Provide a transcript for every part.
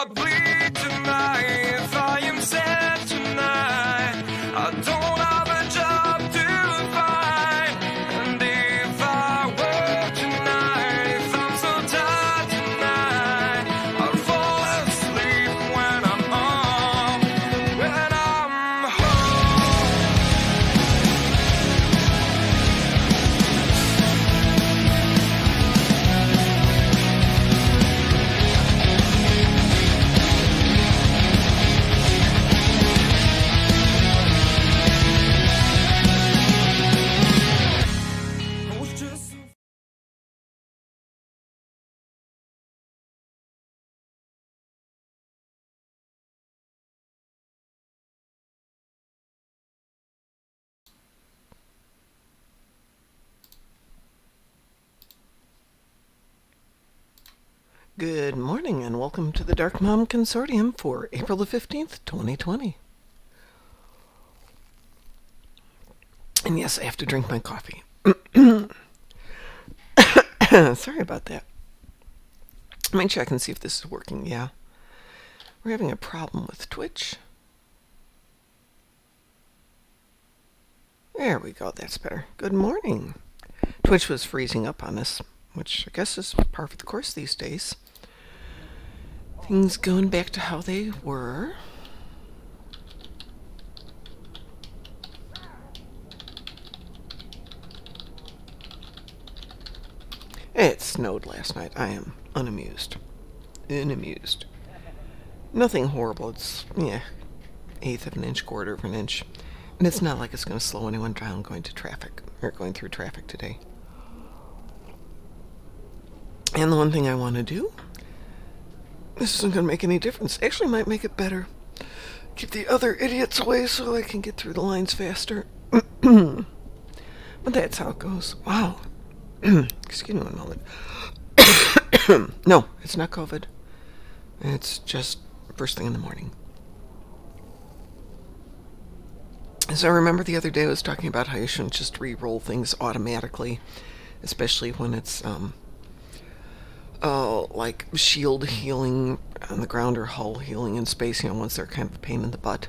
I'll bleed tonight if I am sad tonight. I don't have a job to find, and if I work tonight, if I'm so tired tonight, I'll fall asleep when I'm home. Good morning and welcome to the Darkmom Consortium for April the 15th, 2020. And yes, I have to drink my coffee. Sorry about that. Let me check and see if this is working. Yeah. We're having a problem with Twitch. There we go. That's better. Good morning. Twitch was freezing up on us, which I guess is par for the course these days. Things going back to how they were. It snowed last night. I am unamused. Nothing horrible. It's, yeah, eighth of an inch, quarter of an inch. And it's not like it's going to slow anyone down going through traffic today. And the one thing I want to do, this isn't going to make any difference. Actually, might make it better. Keep the other idiots away so I can get through the lines faster. But that's how it goes. Wow. Excuse me one moment. No, it's not COVID. It's just first thing in the morning. So I remember the other day I was talking about how you shouldn't just re-roll things automatically, especially when it's like shield healing on the ground or hull healing in space, once they're kind of a pain in the butt.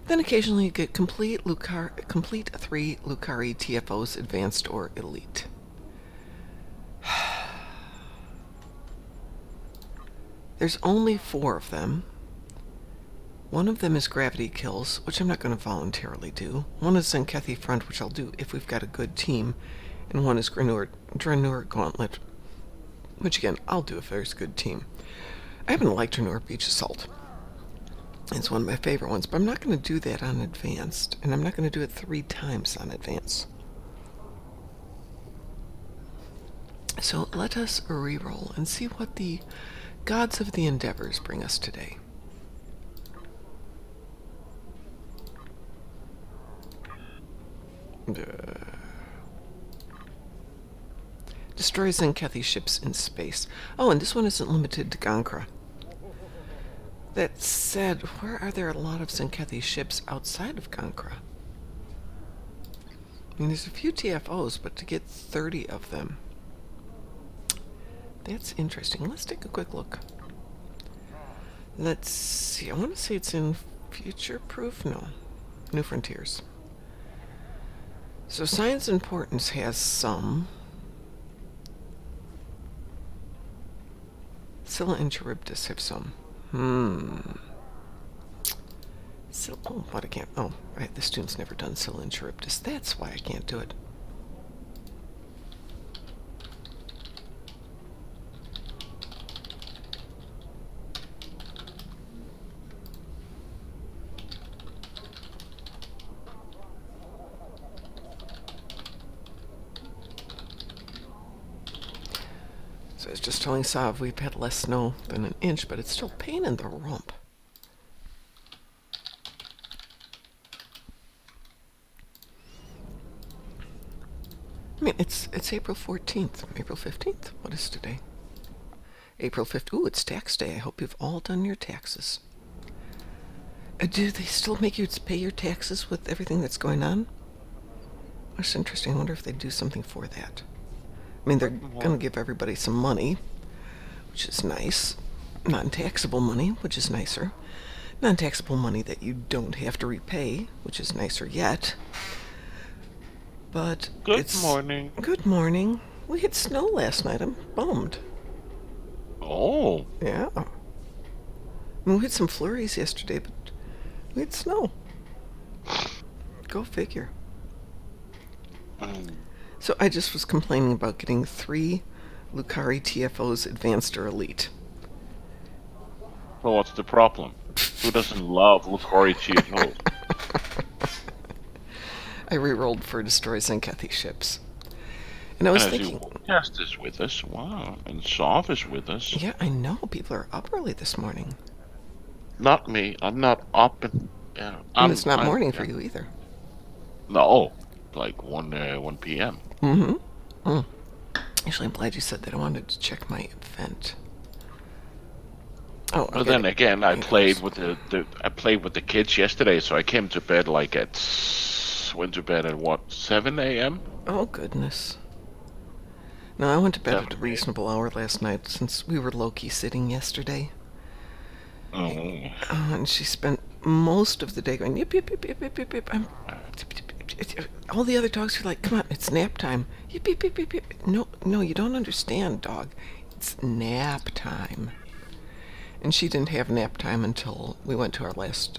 Then occasionally you get complete 3 Lucari TFOs, advanced or elite. There's only 4 of them. One of them is gravity kills, which I'm not going to voluntarily do. One is Tzenkethi front, which I'll do if we've got a good team. And one is Drenur Gauntlet, which again, I'll do if there's a good team. I happen to like Drenur Beach Assault. It's one of my favorite ones, but I'm not going to do that on advanced. And I'm not going to do it 3 times on advanced. So let us re-roll and see what the gods of the endeavors bring us today. Destroy Tzenkethi ships in space. Oh, and this one isn't limited to Gankra. That said, where are there a lot of Tzenkethi ships outside of Gankra? I mean, there's a few TFOs, but to get 30 of them. That's interesting. Let's take a quick look. Let's see. I want to say it's in Future Proof? No. New Frontiers. So Science and Importance has some. Scylla and Charybdis have some. Oh, but I can't. Oh, right. The student's never done Scylla and Charybdis. That's why I can't do it. So I was just telling Sav we've had less snow than an inch, but it's still pain in the rump. I mean, it's April 14th. April 15th? What is today? April 5th. Ooh, it's tax day. I hope you've all done your taxes. Do they still make you pay your taxes with everything that's going on? That's interesting. I wonder if they do something for that. I mean, they're going to give everybody some money, which is nice. non-taxable money, which is nicer. Non-taxable money that you don't have to repay, which is nicer yet. But Good it's... morning. Good morning. We had snow last night. I'm bummed. Oh, Yeah. I mean, we had some flurries yesterday, but we had snow. Go figure. mm, So I just was complaining about getting 3 Lucari TFOs Advanced or Elite. well, what's the problem? Who doesn't love Lucori TFOs? I re-rolled for Destroy Tzenkethi ships. And I And was I see thinking, Woodcast is with us. Wow. And Sov is with us. yeah, I know people are up early this morning. Not me. I'm not up and yeah. And it's not I'm morning for yeah. you either. No, like 1 p.m. Mm-hmm. Mm. Actually, I'm glad you said that. I wanted to check my event. Oh, But okay. then again, I It played goes. with I played with the kids yesterday, so I came to bed like went to bed at what 7 a.m. Oh, goodness. No, I went to bed 7 at a a.m. reasonable hour last night since we were low-key sitting yesterday. Oh. And she spent most of the day going, yip, yip, yip, yip, yip, yip, yip. All the other dogs are like, come on, it's nap time. Yip, yip, yip, yip, yip. No, no, you don't understand, dog. It's nap time. And she didn't have nap time until we went to our last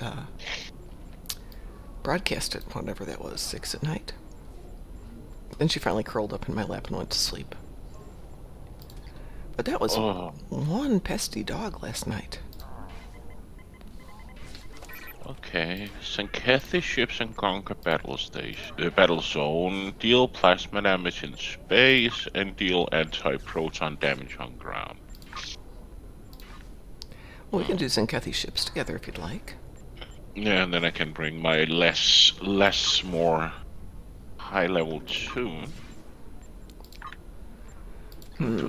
broadcast at whatever that was, 6 at night. Then she finally curled up in my lap and went to sleep. But that was Oh. one pesty dog last night. Okay. Tzenkethi ships and conquer battle station, battle zone, deal plasma damage in space, and deal anti-proton damage on ground. Well, we can do Tzenkethi ships together if you'd like. Yeah, and then I can bring my more high level tune.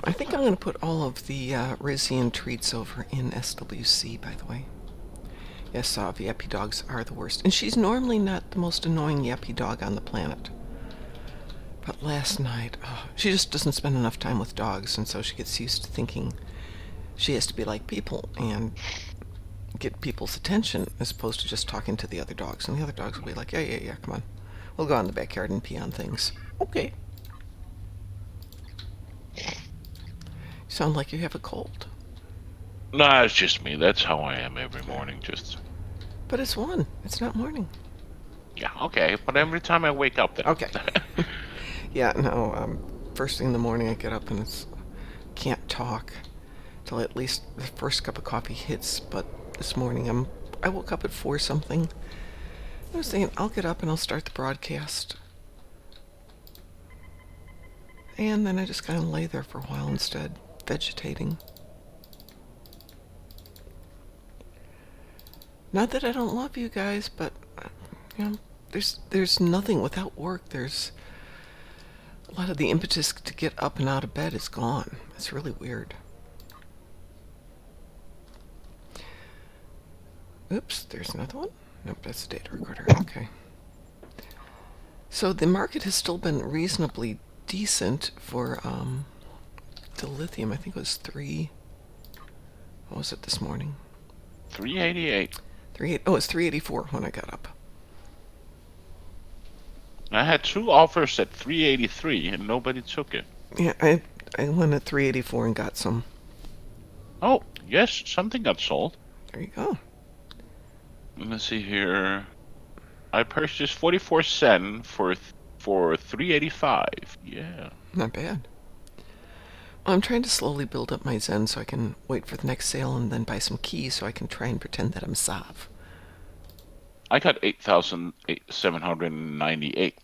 I think I'm going to put all of the Rizian treats over in SWC, by the way. Yes, Yappy dogs are the worst. And she's normally not the most annoying Yappy dog on the planet. But last night, she just doesn't spend enough time with dogs, and so she gets used to thinking she has to be like people and get people's attention as opposed to just talking to the other dogs. And the other dogs will be like, yeah, come on. We'll go out in the backyard and pee on things. Okay. You sound like you have a cold. Nah, it's just me. That's how I am every morning. Just But it's 1. It's not morning. yeah, okay. But every time I wake up, then Okay. Yeah, no, first thing in the morning I get up and can't talk till at least the first cup of coffee hits. But this morning I woke up at 4 something. I was thinking I'll get up and I'll start the broadcast. And then I just kind of lay there for a while instead, vegetating. Not that I don't love you guys, but you know, there's nothing without work. There's a lot of the impetus to get up and out of bed is gone. It's really weird. Oops, there's another one. Nope, that's a data recorder. Okay. So the market has still been reasonably decent for the lithium. I think it was 3. What was it this morning? 388. Oh, it's 384 when I got up. I had 2 offers at 383, and nobody took it. Yeah, I went at 384 and got some. Oh, yes, something got sold. There you go. Let's see here. I purchased 44 Sen for 385. Yeah. Not bad. Well, I'm trying to slowly build up my Zen so I can wait for the next sale and then buy some keys so I can try and pretend that I'm Sav. I got 8,798.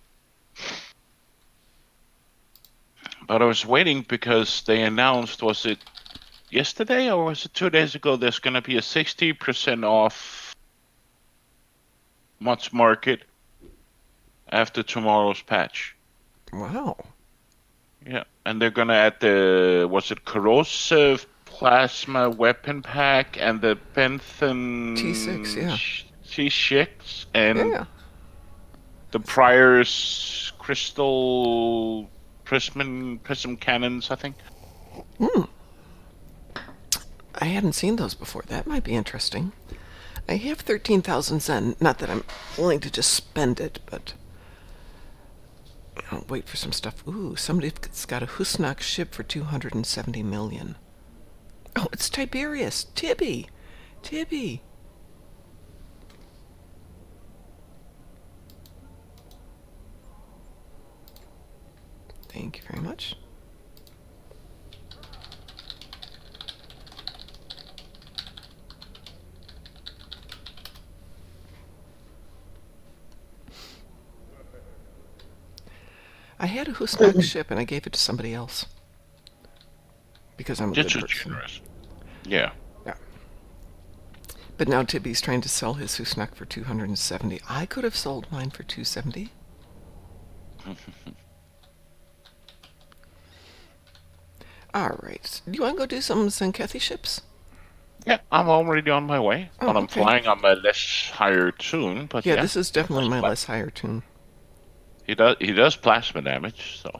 But I was waiting because they announced, was it yesterday or was it 2 days ago, there's going to be a 60% off Mods Market after tomorrow's patch. Wow. Yeah, and they're going to add was it corrosive plasma weapon pack and the Bentham T6, yeah. T6 and Yeah. the Prior's crystal prism cannons, I think. I hadn't seen those before. That might be interesting. I have 13,000 Zen. Not that I'm willing to just spend it, but I'll wait for some stuff. Ooh, somebody's got a Husnak ship for 270 million. Oh, it's Tiberius. Tibby. Tibby. Thank you very much. I had a Husnak ship and I gave it to somebody else. Because I'm a Just good so person. generous. Yeah. Yeah. But now Tibby's trying to sell his Husnak for 270. I could have sold mine for 270. Alright. Do you want to go do some Tzenkethi ships? Yeah, I'm already on my way. Oh, But I'm okay. flying on my less higher tune, but Yeah, yeah. this is definitely my less higher tune. He does plasma damage, so.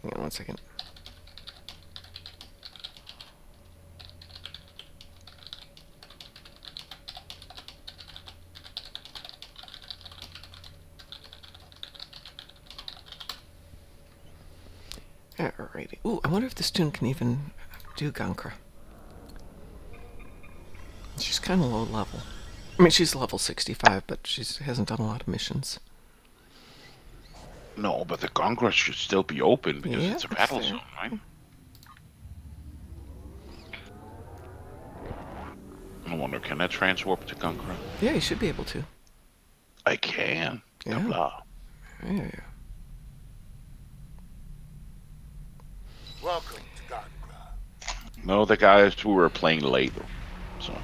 Hang on one second. Alrighty. Ooh, I wonder if this tune can even do Gankra. She's kind of low level. I mean, she's level 65, but she hasn't done a lot of missions. No, but the Congress should still be open because Yeah, it's a that's battle fair. zone, right? I wonder, can I transwarp to Conqueror? Yeah, you should be able to. I can. Yeah. Blah. Yeah. Welcome to Darkmom. No, the guys who were playing late, so.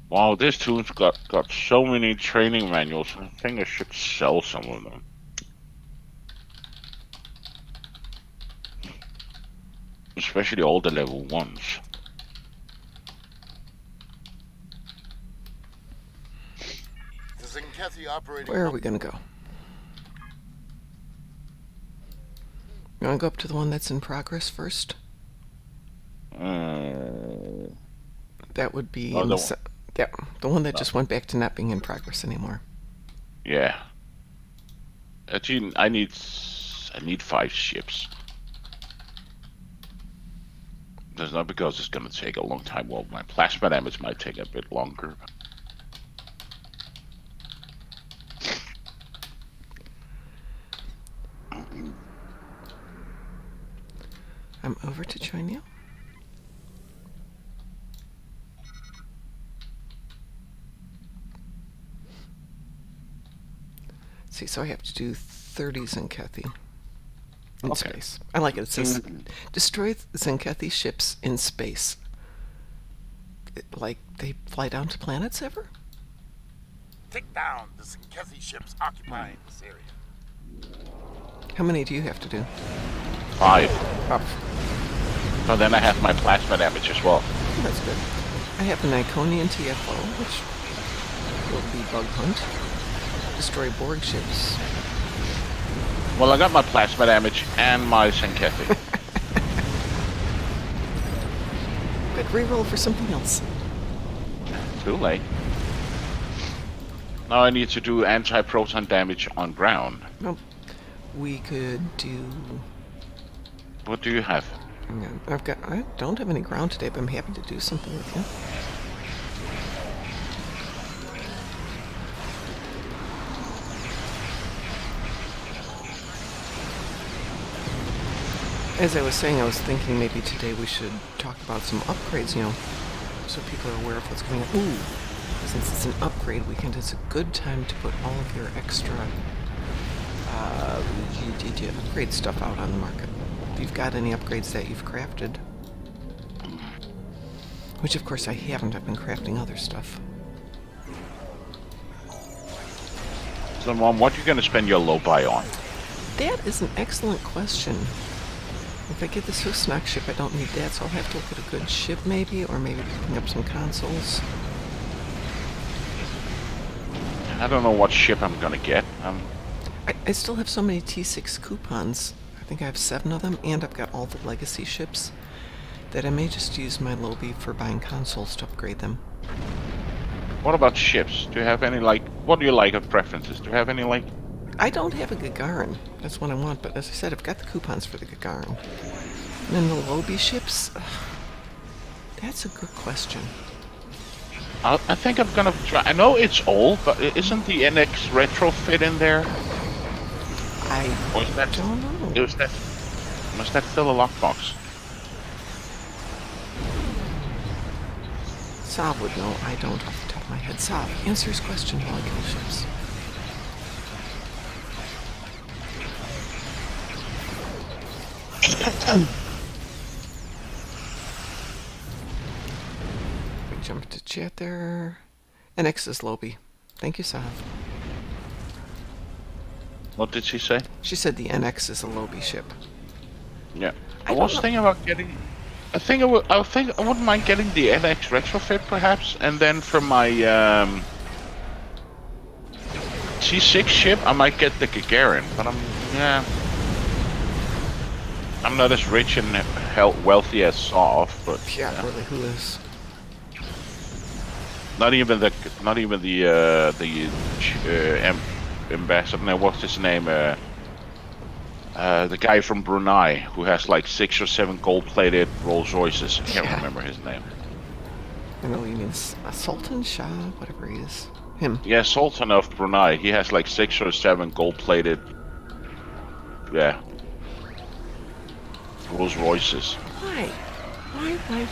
Wow, this tune's got so many training manuals. I think I should sell some of them. Especially all the level 1s. The Tzenkethi operating. Where are we going to go? You want to go up to the one that's in progress first? That would be... Oh, yeah, the one that just went back to not being in progress anymore. Yeah. Actually, I need 5 ships. That's not because it's gonna take a long time. Well, my plasma damage might take a bit longer. I'm over to join you. See, so I have to do 30 Tzenkethi in Okay. space. I like it. It says, destroy Tzenkethi ships in space. Like, they fly down to planets ever? Take down the Tzenkethi ships occupying this area. How many do you have to do? 5. Oh, So then I have my plasma damage as well. that's good. I have an Iconian TFO, which will be bug hunt. Destroy Borg ships. Well, I got my plasma damage and my Tzenkethi. Good reroll for something else. Too late. Now I need to do anti-proton damage on ground. Well, we could do... What do you have? yeah, I don't have any ground today, but I'm happy to do something with you. As I was saying, I was thinking maybe today we should talk about some upgrades, you know, so people are aware of what's coming up. Ooh, since it's an upgrade weekend, it's a good time to put all of your extra upgrade stuff out on the market. If you've got any upgrades that you've crafted. Which, of course, I haven't. I've been crafting other stuff. So, Mom, what are you going to spend your low buy on? That is an excellent question. If I get this Husnak ship, I don't need that, so I'll have to look at a good ship maybe, or maybe picking up some consoles. I don't know what ship I'm gonna get. I still have so many T6 coupons. I think I have 7 of them, and I've got all the legacy ships that I may just use my lobby for buying consoles to upgrade them. What about ships? Do you have any, like, what do you like of preferences? Do you have any, like... I don't have a Gagarin. That's what I want, but as I said, I've got the coupons for the Gagarin. And then the lobby ships? Ugh, that's a good question. I think I'm gonna try... I know it's old, but isn't the NX retrofit in there? Or is that... don't know. Was that still a lockbox? Sav would know. I don't off the top of my head. Sav, answer his question while I kill ships. We jump to chat there. NX is lobby. Thank you, Sav. What did she say? She said the NX is a lobby ship. Yeah. I I was don't know. thinking about getting... I think I wouldn't mind getting the NX retrofit, perhaps, and then for my T6 ship, I might get the Gagarin, but I'm not as rich and wealthy as Soft, but Yeah, really, who is? not even the ambassador. No, what's his name? The guy from Brunei who has like 6 or 7 gold-plated Rolls Royces. I can't Yeah. remember his name. I know he means Sultan Shah, whatever he is. Him. Yeah, Sultan of Brunei. He has like 6 or 7 gold-plated, Rolls Royces. Why? Why?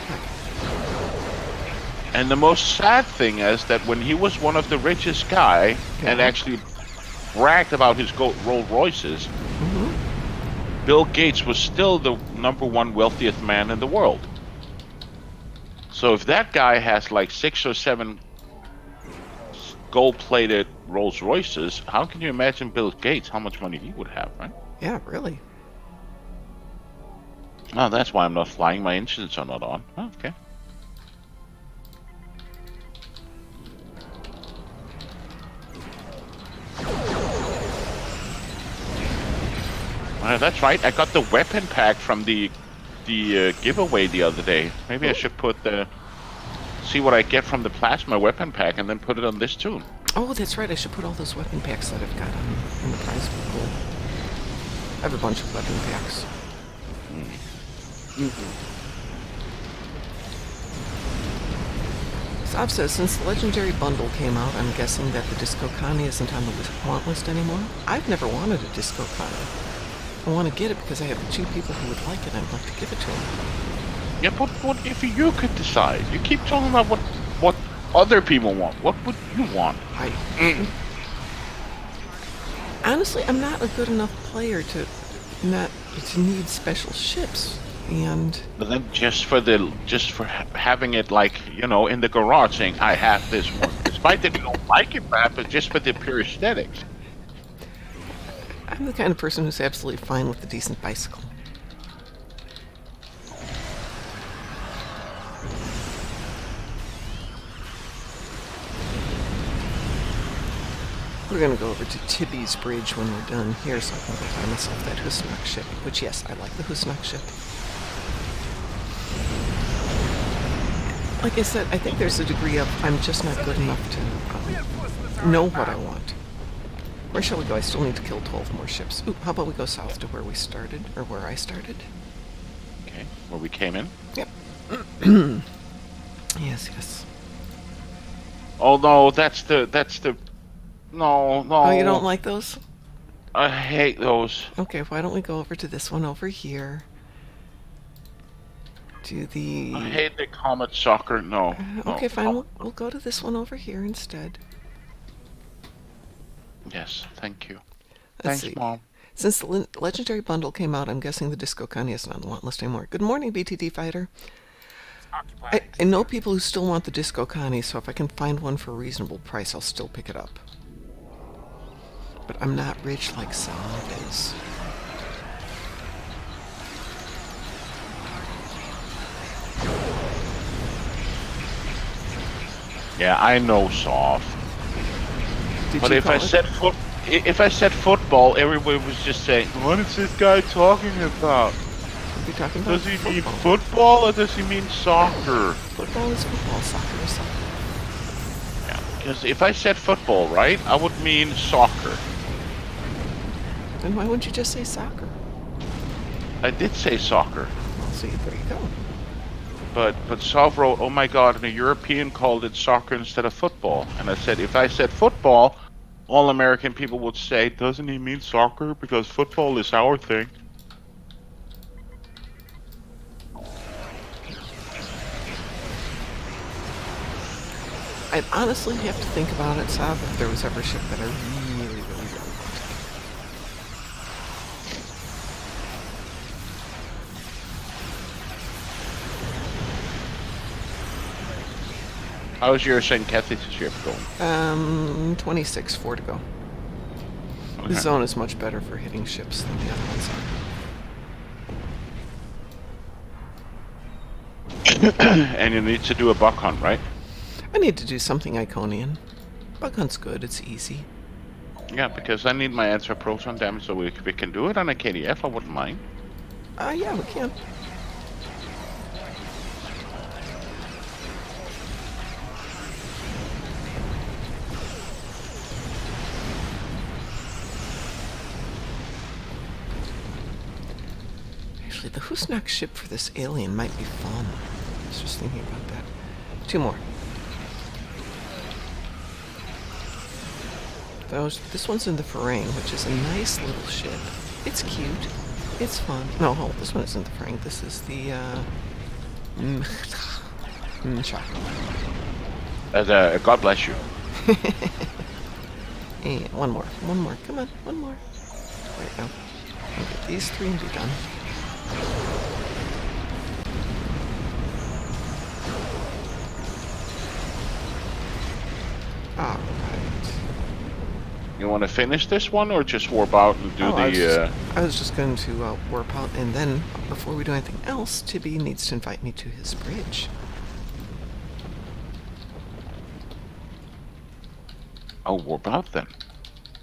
And the most sad thing is that when he was one of the richest guy and Yeah. actually bragged about his Rolls Royces, Bill Gates was still the #1 wealthiest man in the world. So if that guy has like 6 or 7 gold-plated Rolls Royces, how can you imagine Bill Gates, how much money he would have, right? Yeah, really. No, that's why I'm not flying. My engines are not on. Oh, okay. That's right. I got the weapon pack from the giveaway the other day. Maybe I should put see what I get from the plasma weapon pack and then put it on this tune. Oh, that's right. I should put all those weapon packs that I've got in the prize pool. I have a bunch of weapon packs. Sav says, since the Legendary Bundle came out, I'm guessing that the Disco Connie isn't on the want list anymore? I've never wanted a Disco Connie. I want to get it because I have 2 people who would like it and I'd like to give it to them. Yeah, but what if you could decide? You keep talking about what other people want. What would you want? Honestly, I'm not a good enough player to need special ships. And But then just for having it like, you know, in the garage saying, I have this one. Despite that you don't like it, perhaps, but just for the pure aesthetics. I'm the kind of person who's absolutely fine with a decent bicycle. We're gonna go over to Tibby's Bridge when we're done here, so I can go buy myself that Husnak ship. Which, yes, I like the Husnak ship. Like I said, I think there's a degree of I'm just not good enough to know what I want. Where shall we go? I still need to kill 12 more ships. Ooh, how about we go south to where we started, or where I started? Okay, where we came in. Yep. Yes. Oh no, that's the no. Oh, you don't like those? I hate those. Okay, why don't we go over to this one over here? To the... I hate the Comet Soccer. No. Okay, no. fine. We'll go to this one over here instead. Yes, thank you. Let's Thanks, see. Mom. Since the Legendary Bundle came out, I'm guessing the Disco Connie isn't on the want list anymore. Good morning, BTD Fighter. I know people who still want the Disco Connie, so if I can find one for a reasonable price, I'll still pick it up. But I'm not rich like Sav is. Yeah, I know, Soft. But you if call I it? said football, everybody was just saying, "What is this guy talking about? We'd be talking about Does he mean football. football or does he mean soccer?" Football is football, soccer is soccer. Yeah, because if I said football, right, I would mean soccer. Then why wouldn't you just say soccer? I did say soccer, Well, see, there you go. but Sav wrote, "Oh my God," and a European called it soccer instead of football. And I said, if I said football, all American people would say, "Doesn't he mean soccer? Because football is our thing." I'd honestly have to think about it, Sav, if there was ever a ship that I really, really, really wanted. How's your Tzenkethi ship going? 26, 4 to go. Okay. The zone is much better for hitting ships than the other ones are. And you need to do a buck hunt, right? I need to do something Iconian. Bug hunt's good, it's easy. Yeah, because I need my answer proton damage, so if we can do it on a KDF, I wouldn't mind. Yeah, we can. Actually, the Husnak ship for this alien might be fun. I was just thinking about that. 2 more. This one's in the Farang, which is a nice little ship. It's cute. It's fun. No, hold. This one isn't the Farang. This is the, God bless you. And one more. One more. Come on. One more. There you go. I'll get these 3 and be done. Alright. You want to finish this one or just warp out and do I was just going to warp out, and then, before we do anything else, Tibby needs to invite me to his bridge. I'll warp out then.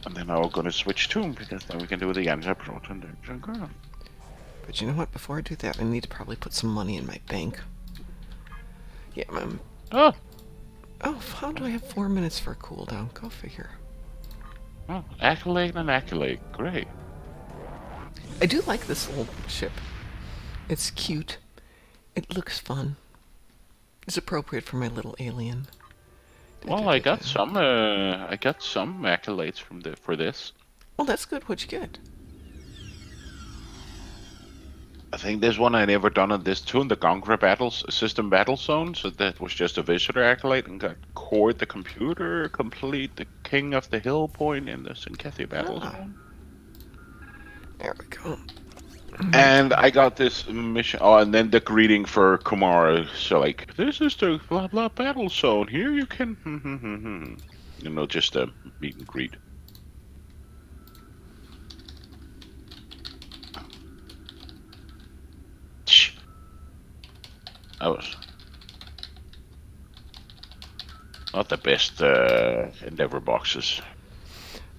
And then I'm going to switch to him, because then we can do the answer proton damage. But you know what? Before I do that, I need to probably put some money in my bank. Yeah, Oh, how do I have 4 minutes for a cooldown? Go figure. oh, accolade and accolade. Great. I do like this little ship. It's cute. It looks fun. It's appropriate for my little alien. Well, I got some accolades for this. Well, that's good. What'd you get? I think there's one I never done on this tune, the Gongra battles system battle zone. So that was just a visitor accolade, and got core the computer, complete the King of the Hill point in the Tzenkethi battle zone. There we go. And I got this mission. Oh, and then the greeting for Kumara. So like, this is the blah blah battle zone. Here you can, you know, just a meet and greet. That was not the best Endeavor boxes.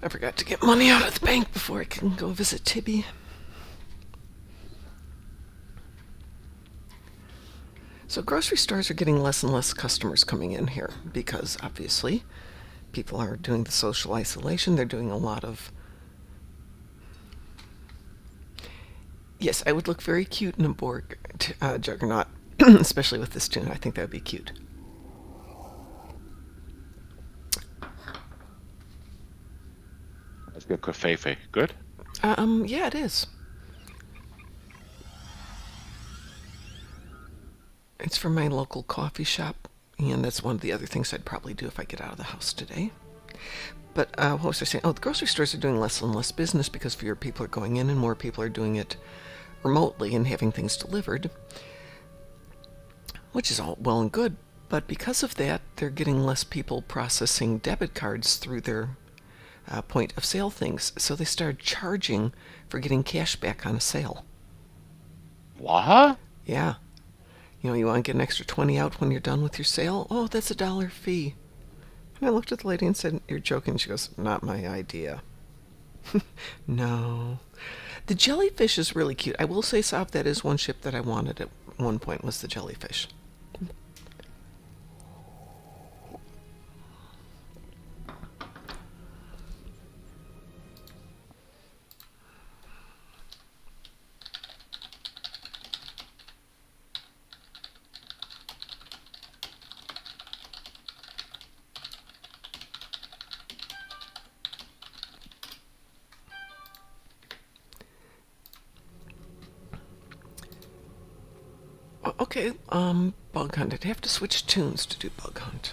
I forgot to get money out of the bank before I can go visit Tibby. So grocery stores are getting less and less customers coming in here because, obviously, people are doing the social isolation. They're doing a lot of... Yes, I would look very cute in a Borg juggernaut, especially with this tune. I think that would be cute. That's good, Kafefe. Good? Yeah, it is. It's from my local coffee shop, and that's one of the other things I'd probably do if I get out of the house today. But what was I saying? Oh, the grocery stores are doing less and less business because fewer people are going in and more people are doing it remotely and having things delivered, which is all well and good. But because of that, they're getting less people processing debit cards through their point of sale things. So they started charging for getting cash back on a sale. What? Yeah. You know, you want to get an extra 20 out when you're done with your sale? Oh, that's $1 fee. And I looked at the lady and said, "You're joking." She goes, "Not my idea." No. The jellyfish is really cute. I will say, Saab, that is one ship that I wanted at one point, was the jellyfish. Okay, Bug Hunt. I'd have to switch tunes to do Bug Hunt.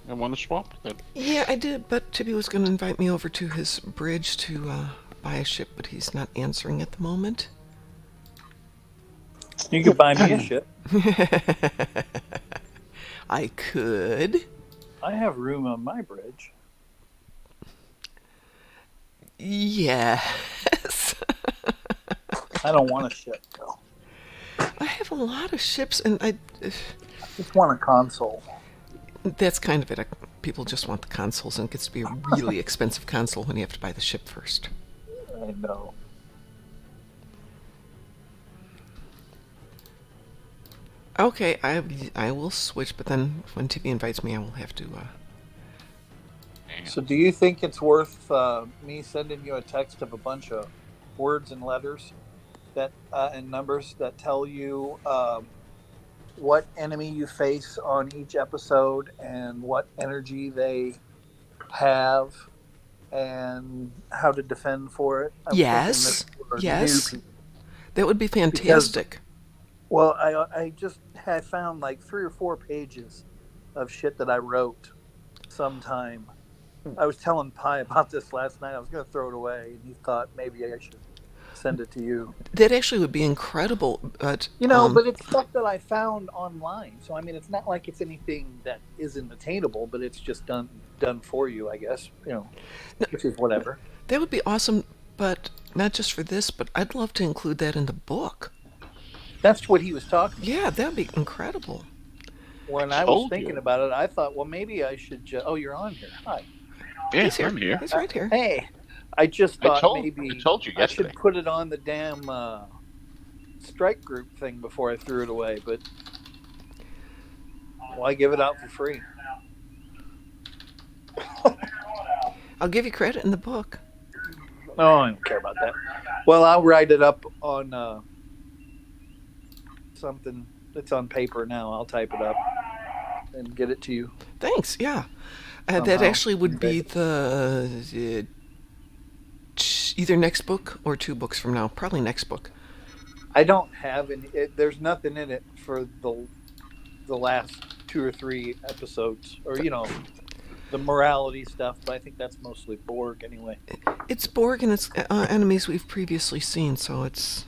I want to swap then. Yeah, I did, but Tibby was going to invite me over to his bridge to buy a ship, but he's not answering at the moment. You could buy me a ship. I could. I have room on my bridge. Yes. I don't want a ship, though. I have a lot of ships, and I just want a console. That's kind of it. People just want the consoles, and it gets to be a really expensive console when you have to buy the ship first. I know. Okay, I will switch, but then when Tibby invites me, I will have to. So, do you think it's worth me sending you a text of a bunch of words and letters that and numbers that tell you what enemy you face on each episode and what energy they have and how to defend for it? Yes. That would be fantastic. Because, well, I found like 3 or 4 pages of shit that I wrote sometime. I was telling Pi about this last night. I was going to throw it away, and he thought maybe I should send it to you. That actually would be incredible, but but it's stuff that I found online. So I mean, it's not like it's anything that isn't attainable, but it's just done for you, I guess. Which is whatever. That would be awesome, but not just for this, but I'd love to include that in the book. That's what he was talking about. Yeah, that'd be incredible. When I was thinking about it, I thought, well, maybe I should oh, you're on here. Hi. Yeah, He's here. I'm here. He's right here. Hey. I just thought maybe I told you I yesterday. should put it on the damn strike group thing before I threw it away, but why give it out for free? I'll give you credit in the book. No, I don't care about that. Well, I'll write it up on something that's on paper now. I'll type it up and get it to you. Thanks, yeah. That actually would be the either next book or 2 books from now. Probably next book. I don't have any. There's nothing in it for the last 2 or 3 episodes, or the morality stuff. But I think that's mostly Borg anyway. It's Borg and it's enemies we've previously seen, so it's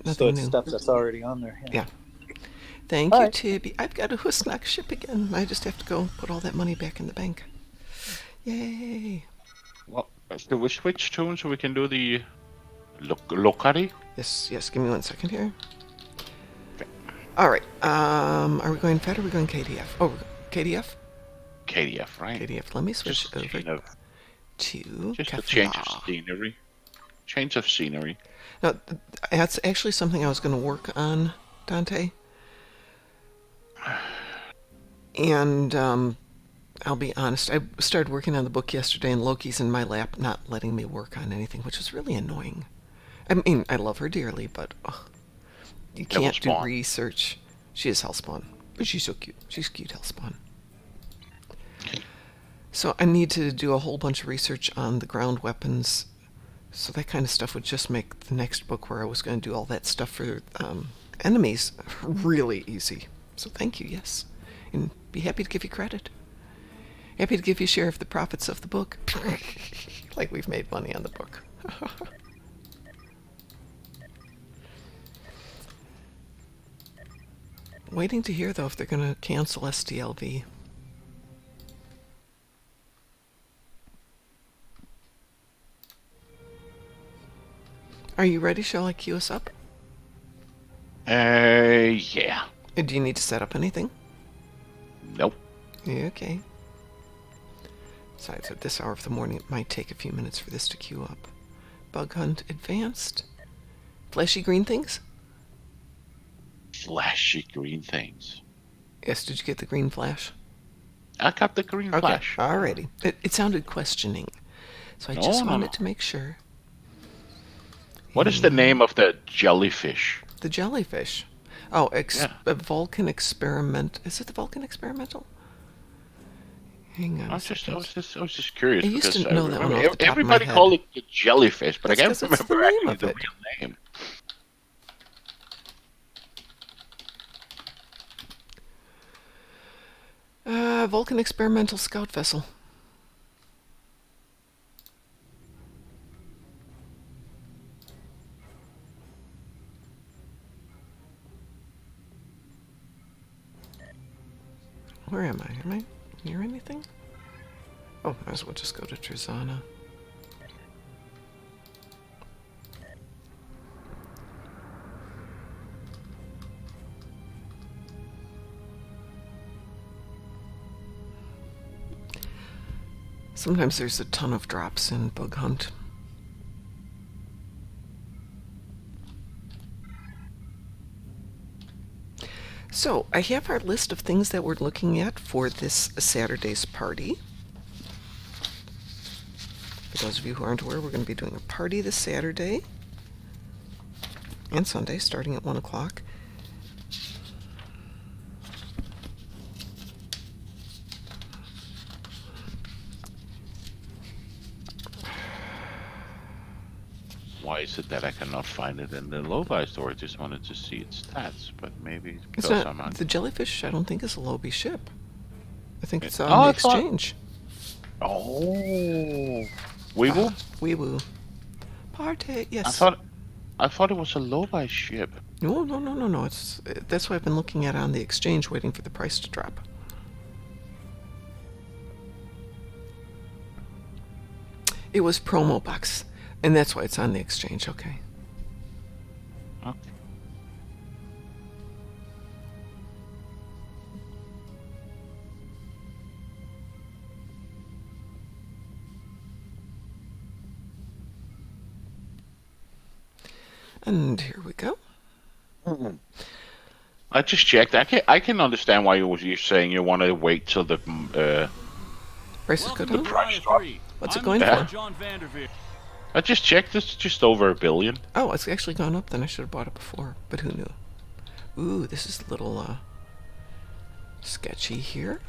nothing new. Stuff that's already on there. Yeah. Thank you, Tibby. I've got a Husnak ship again. I just have to go put all that money back in the bank. Yay. Well, do we switch tunes so we can do the Lokari? Yes. Give me 1 second here. All right. Are we going Fed or are we going KDF? Oh, KDF? KDF, right? KDF. Let me switch over to just Kefla. a change of scenery. Change of scenery. Now, that's actually something I was going to work on, Dante. And I'll be honest, I started working on the book yesterday and Loki's in my lap not letting me work on anything, which is really annoying. I mean, I love her dearly, but you can't do research. She is Hellspawn, but she's so cute. She's cute Hellspawn. So I need to do a whole bunch of research on the ground weapons. So that kind of stuff would just make the next book where I was going to do all that stuff for enemies really easy. So thank you, yes. And be happy to give you credit. Happy to give you a share of the profits of the book. Like we've made money on the book. Waiting to hear, though, if they're going to cancel SDLV. Are you ready? Shall I queue us up? Yeah. Do you need to set up anything? Nope. Yeah, okay. Besides, at this hour of the morning, it might take a few minutes for this to queue up. Bug hunt advanced. Flashy green things? Flashy green things. Yes, did you get the green flash? I got the green Okay, flash. alrighty. It sounded questioning, so I just wanted to make sure. What is the name of the jellyfish? The jellyfish. Oh, a Vulcan experiment. Is it the Vulcan experimental? Hang on. I was just curious. I used because to know that one off the top of my everybody head. called it the jellyfish, but I That's can't 'cause it's the remember name actually of the it. real name. Vulcan experimental scout vessel. Where am I? Am I near anything? Oh, might as well just go to Trezana. Sometimes there's a ton of drops in Bug Hunt. So, I have our list of things that we're looking at for this Saturday's party. For those of you who aren't aware, we're going to be doing a party this Saturday and Sunday, starting at 1 o'clock. Why is it that I cannot find it in the Lobi store? I just wanted to see its stats, but maybe it's It's because not, I'm on. the jellyfish, I don't think, is a Lobi ship. I think it's on Oh, the I thought- exchange. Oh, Weevil? Wee woo. Party, yes. I thought it was a Lobi ship. No. That's why I've been looking at it on the exchange, waiting for the price to drop. It was promo box, and that's why it's on the exchange. Okay. Okay. And here we go. I just checked. I can understand why you're saying you want to wait till the Price is good, huh? price drop. What's it going Yeah. for? I just checked. It's just over $1 billion. Oh, it's actually gone up. Then I should have bought it before, but who knew? Ooh, this is a little sketchy here.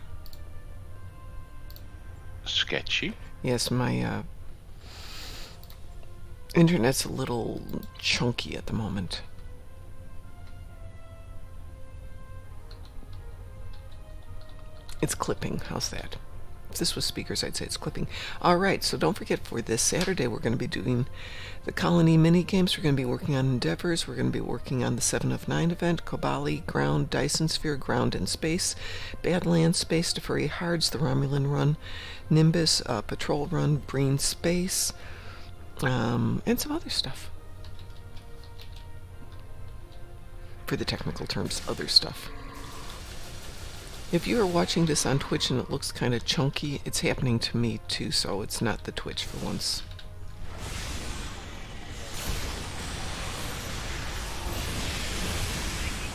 Sketchy. Yes, my internet's a little chunky at the moment. It's clipping. How's that? If this was speakers, I'd say it's clipping. Alright, so don't forget, for this Saturday, we're going to be doing the Colony mini games. We're going to be working on Endeavors. We're going to be working on the 7 of 9 event, Kobali, Ground, Dyson Sphere, Ground and Space, Badlands, Space to Furry Hards, the Romulan Run, Nimbus, Patrol Run, Breen Space, and some other stuff. For the technical terms, other stuff. If you are watching this on Twitch and it looks kind of chunky, it's happening to me too, so it's not the Twitch for once.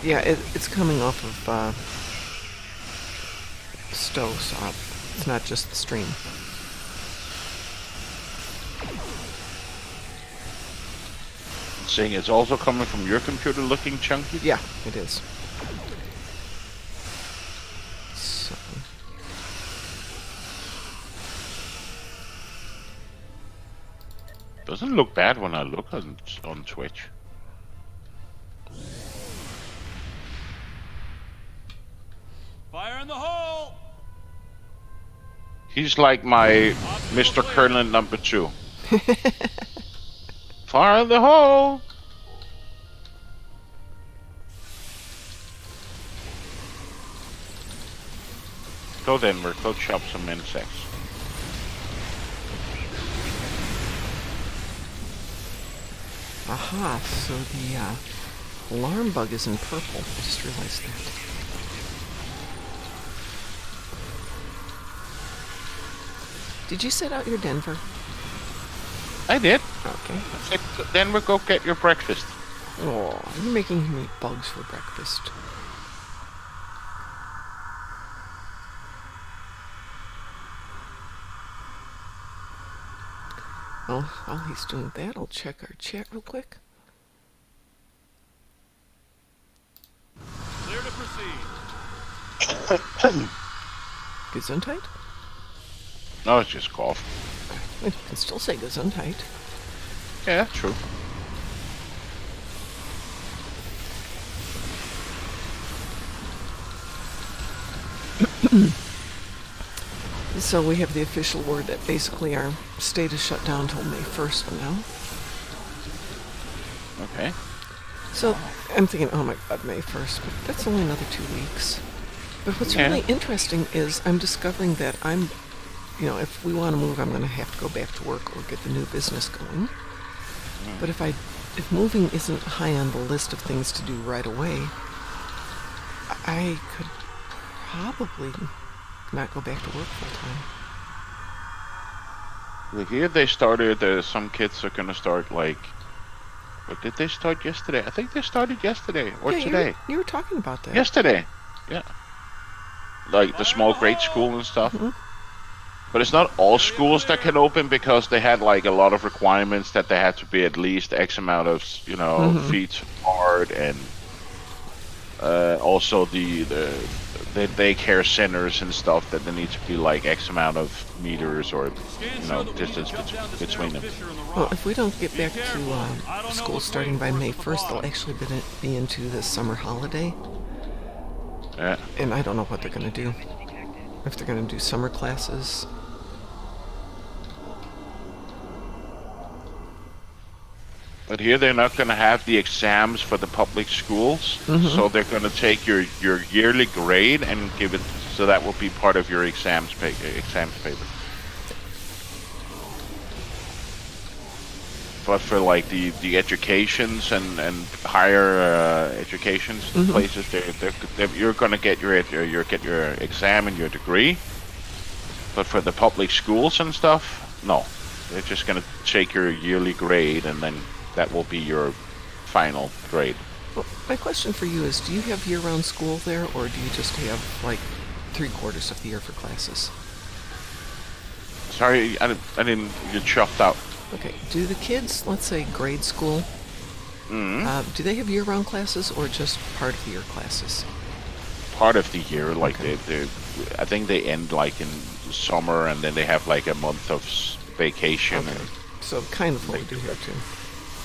Yeah, it's coming off of Stowe, so it's not just the stream. Saying it's also coming from your computer looking chunky? Yeah, it is. So. Doesn't look bad when I look on Twitch. Fire in the hole! He's like my Mr. Kerlin number 2. Fire in the hole! Go Denver, go chop some insects. Aha, so the alarm bug is in purple. I just realized that. Did you set out your Denver? I did. Okay. I said, Denver, go get your breakfast. Oh, you're making him eat bugs for breakfast. Well, while he's doing that, I'll check our chat real quick. Clear to proceed. Gesundheit? No, it's just cough. You can still say Gesundheit. Yeah, true. So we have the official word that basically our state is shut down until May 1st now. Okay. So I'm thinking, oh my god, May 1st, but that's only another 2 weeks. But what's Yeah. really interesting is I'm discovering that if we want to move, I'm going to have to go back to work or get the new business going. But if moving isn't high on the list of things to do right away, I could probably not go back to work full time. Here they started, some kids are gonna start like, what did they start yesterday? I think they started yesterday or Yeah, today. You were talking about that. Yesterday, yeah. Like the small grade school and stuff. Mhm. But it's not all schools that can open because they had like a lot of requirements that they had to be at least X amount of, feet apart, and also the daycare centers and stuff that they need to be like X amount of meters or distance between them. Well, if we don't get back to school starting by May 1st, they'll actually be into the summer holiday. Yeah. And I don't know what they're going to do. If they're going to do summer classes. But here they're not going to have the exams for the public schools, so they're going to take your yearly grade and give it, so that will be part of your exams paper. But for like the educations and higher educations places, you're going to get your exam and your degree. But for the public schools and stuff, no, they're just going to take your yearly grade and then that will be your final grade. Well, my question for you is, do you have year-round school there, or do you just have, like, 3/4 of the year for classes? Sorry, I didn't, you chopped out. Okay, do the kids, let's say grade school, do they have year-round classes, or just part of the year classes? Part of the year, like I think they end like in summer, and then they have like a month of vacation. Okay, so kind of what we do here, too.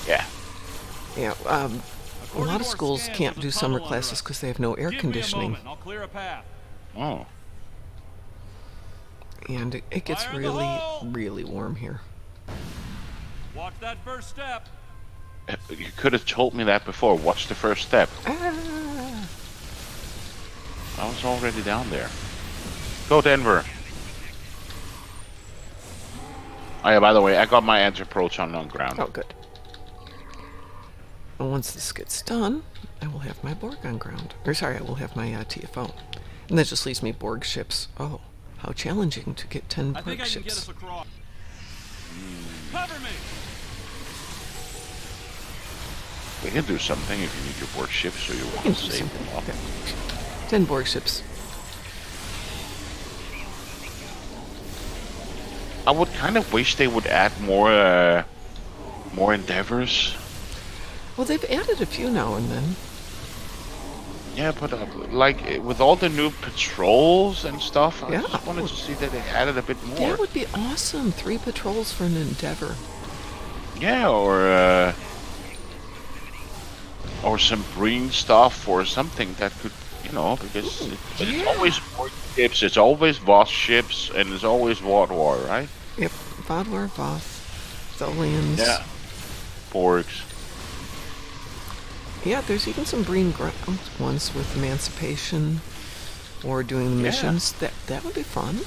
Yeah. Yeah, a lot of schools can't do summer classes because they have no air conditioning. I'll clear a path. Oh. And it gets Fire in the really, hole! really warm here. Watch that first step. You could have told me that before. What's the first step? Ah! I was already down there. Go Denver. Oh yeah, by the way, I got my anti-proton on ground. Oh, good. And once this gets done, I will have my Borg on ground. Or sorry, I will have my TFO. And that just leaves me Borg ships. Oh, how challenging to get 10 I Borg think I can get ships. us across. Cover me. We can do something if you need your board ships or you We want can to do save something. them up. Okay. 10 Borg ships. I would kind of wish they would add more endeavors. Well, they've added a few now and then. Yeah, but like with all the new patrols and stuff, I Yeah. just wanted to see that they added a bit more. That would be awesome. 3 patrols for an Endeavor. Yeah, or some green stuff or something that could, because it's yeah. always Borg ships, it's always Voss ships, and it's always Wadwar, right? Yep. Vodwar, Voth, Tholians. Yeah. Borgs. Yeah, there's even some green ground ones with Emancipation or doing the missions. That would be fun.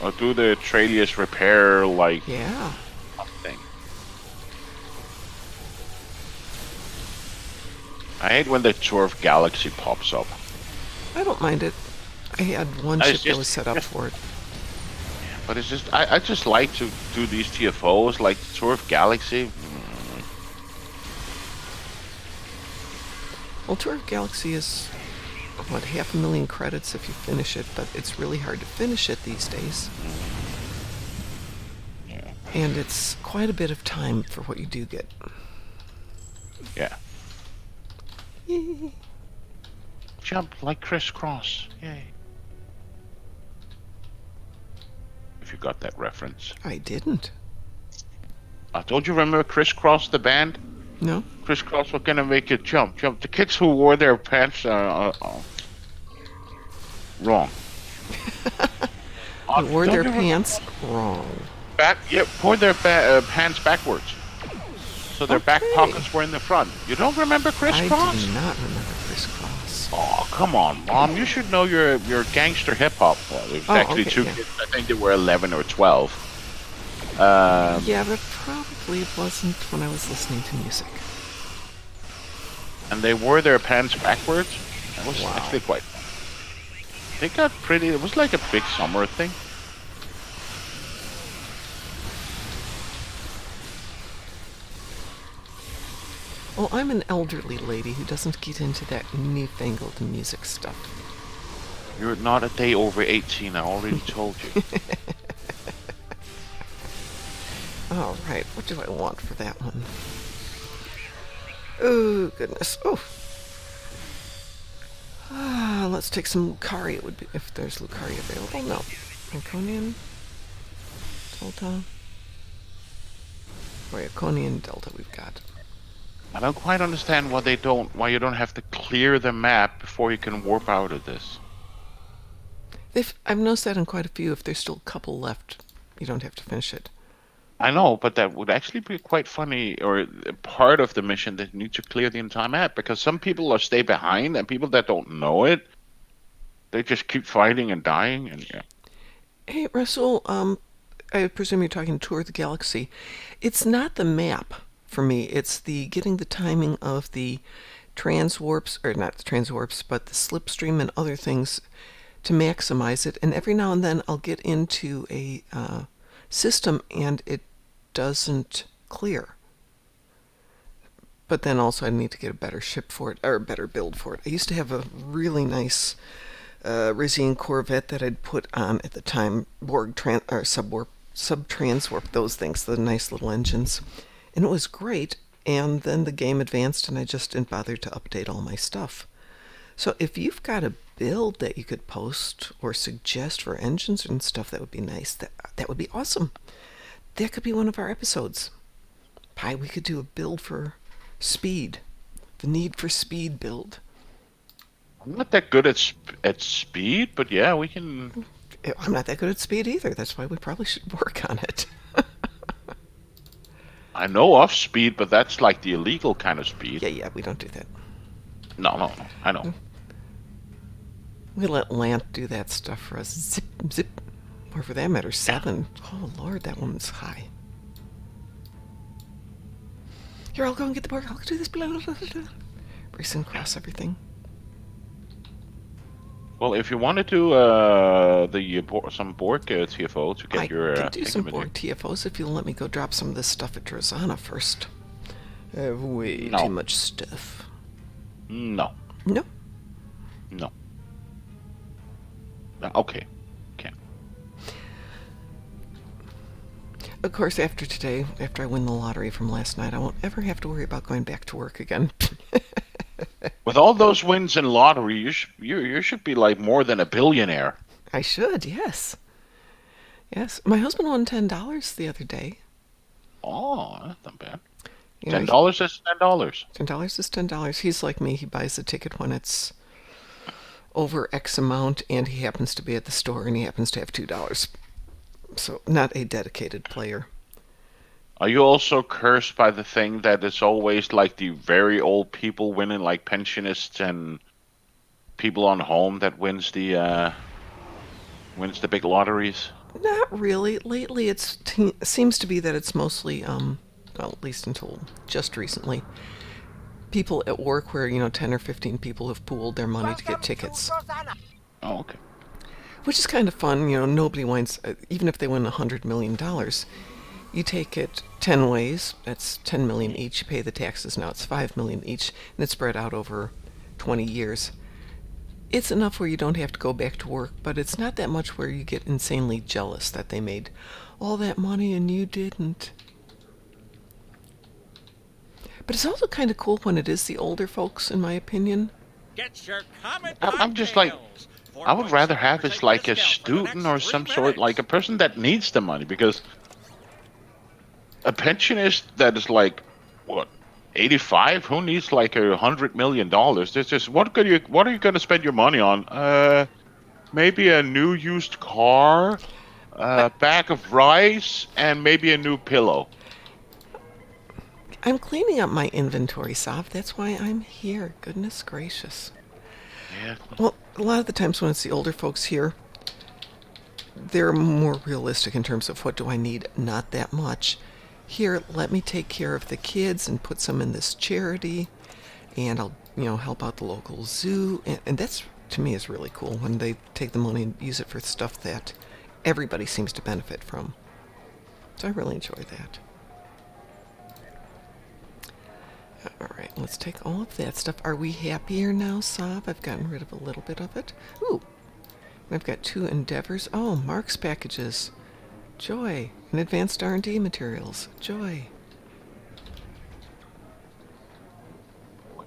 Or do the Tralius repair, like, Yeah. thing. I hate when the Tour of Galaxy pops up. I don't mind it. I had one I ship that just- was set up for it. But it's just I just like to do these TFOs like Tour of Galaxy. Well, Tour of Galaxy is, what, 500,000 credits if you finish it, but it's really hard to finish it these days. Yeah. And it's quite a bit of time for what you do get. Yeah. Yay. Jump like crisscross. Yay. If you got that reference. I didn't. Don't you remember Crisscross the band? No? Crisscross were gonna make you jump. The kids who wore their pants are wrong. They wore Don't their you pants wrong. Wore their pants backwards. So their back pockets were in the front. You don't remember I Crisscross? do not remember Crisscross. Oh, come on, Mom. You should know your gangster hip-hop. Well, there's actually two kids. I think they were 11 or 12. Yeah, but probably wasn't when I was listening to music. And they wore their pants backwards. That was actually quite fun. They got pretty. It was like a big summer thing. Well, I'm an elderly lady who doesn't get into that newfangled music stuff. You're not a day over 18. I already told you. All right, what do I want for that one? Oh, goodness. Oh. Let's take some Lucari. It would be if there's Lucari available. No. Iconian. Delta. Oh, Iconian Delta we've got. I don't quite understand why you don't have to clear the map before you can warp out of this. I've noticed that in quite a few. If there's still a couple left, you don't have to finish it. I know, but that would actually be quite funny, or part of the mission that you need to clear the entire map, because some people will stay behind, and people that don't know it, they just keep fighting and dying, and yeah. Hey, Russell, I presume you're talking Tour of the Galaxy. It's not the map for me. It's the getting the timing of the transwarps, or not the transwarps, but the slipstream and other things to maximize it. And every now and then I'll get into a system and it doesn't clear. But then also I need to get a better ship for it, or a better build for it. I used to have a really nice Rizian Corvette that I'd put on at the time, sub-transwarp, those things, the nice little engines. And it was great, and then the game advanced and I just didn't bother to update all my stuff. So if you've got a build that you could post or suggest for engines and stuff, that would be nice. That would be awesome. That could be one of our episodes. We could do a build for speed. The Need for Speed build. I'm not that good at speed, but yeah, we can... I'm not that good at speed either. That's why we probably should work on it. I know of speed, but that's like the illegal kind of speed. Yeah, we don't do that. No, I know. We let Lant do that stuff for us. Zip, zip. Or for that matter, 7. Oh, Lord, that woman's high. Here, I'll go and get the Borg. I'll do this. Blah, blah, blah, blah. Race and cross everything. Well, if you want to do some Borg TFO to get your... I can do some Borg TFOs if you'll let me go drop some of this stuff at Drazana first. I have way too much stuff. No. No? No. Okay. Of course, after today, after I win the lottery from last night, I won't ever have to worry about going back to work again. With all those wins in lottery, you should be like more than a billionaire. I should, yes. Yes. My husband won $10 the other day. Oh, that's not bad. You know, $10 is $10. $10 is $10. He's like me. He buys the ticket when it's over X amount, and he happens to be at the store, and he happens to have $2. So, not a dedicated player. Are you also cursed by the thing that it's always like the very old people winning, like pensionists and people on home that wins the big lotteries? Not really. Lately, it seems to be that it's mostly, well, at least until just recently, people at work where, 10 or 15 people have pooled their money to get tickets. Oh, okay. Which is kind of fun, nobody wins, even if they win $100 million. You take it 10 ways, that's 10 million each, you pay the taxes, now it's 5 million each, and it's spread out over 20 years. It's enough where you don't have to go back to work, but it's not that much where you get insanely jealous that they made all that money and you didn't. But it's also kind of cool when it is the older folks, in my opinion. Get your comet I'm just like, I would rather have this like a student or some sort, like a person that needs the money, because a pensionist that is like, what, 85? Who needs like $100 million? There's just, what are you going to spend your money on? Maybe a new used car, a bag of rice, and maybe a new pillow. I'm cleaning up my inventory, Sav. That's why I'm here. Goodness gracious. Yeah. Well, a lot of the times when it's the older folks here, they're more realistic in terms of what do I need, not that much. Here, let me take care of the kids and put some in this charity, and I'll, help out the local zoo. And that's, to me, is really cool when they take the money and use it for stuff that everybody seems to benefit from. So I really enjoy that. All right, let's take all of that stuff. Are we happier now, Sav? I've gotten rid of a little bit of it. Ooh, I've got 2 endeavors. Oh, Mark's packages. Joy. And advanced R&D materials. Joy.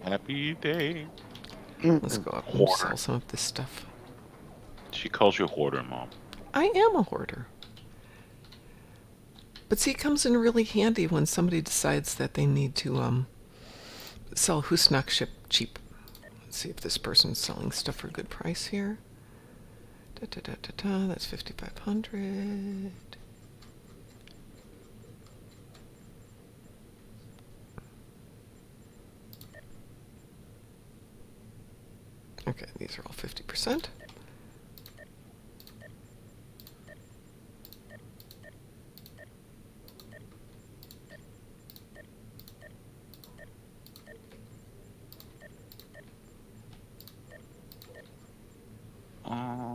Happy day. Let's go up and Hoarder. sell some of this stuff. She calls you a hoarder, Mom. I am a hoarder. But see, it comes in really handy when somebody decides that they need to sell Husnak ship cheap. Let's see if this person's selling stuff for a good price here. That's 5,500. Okay, these are all 50%.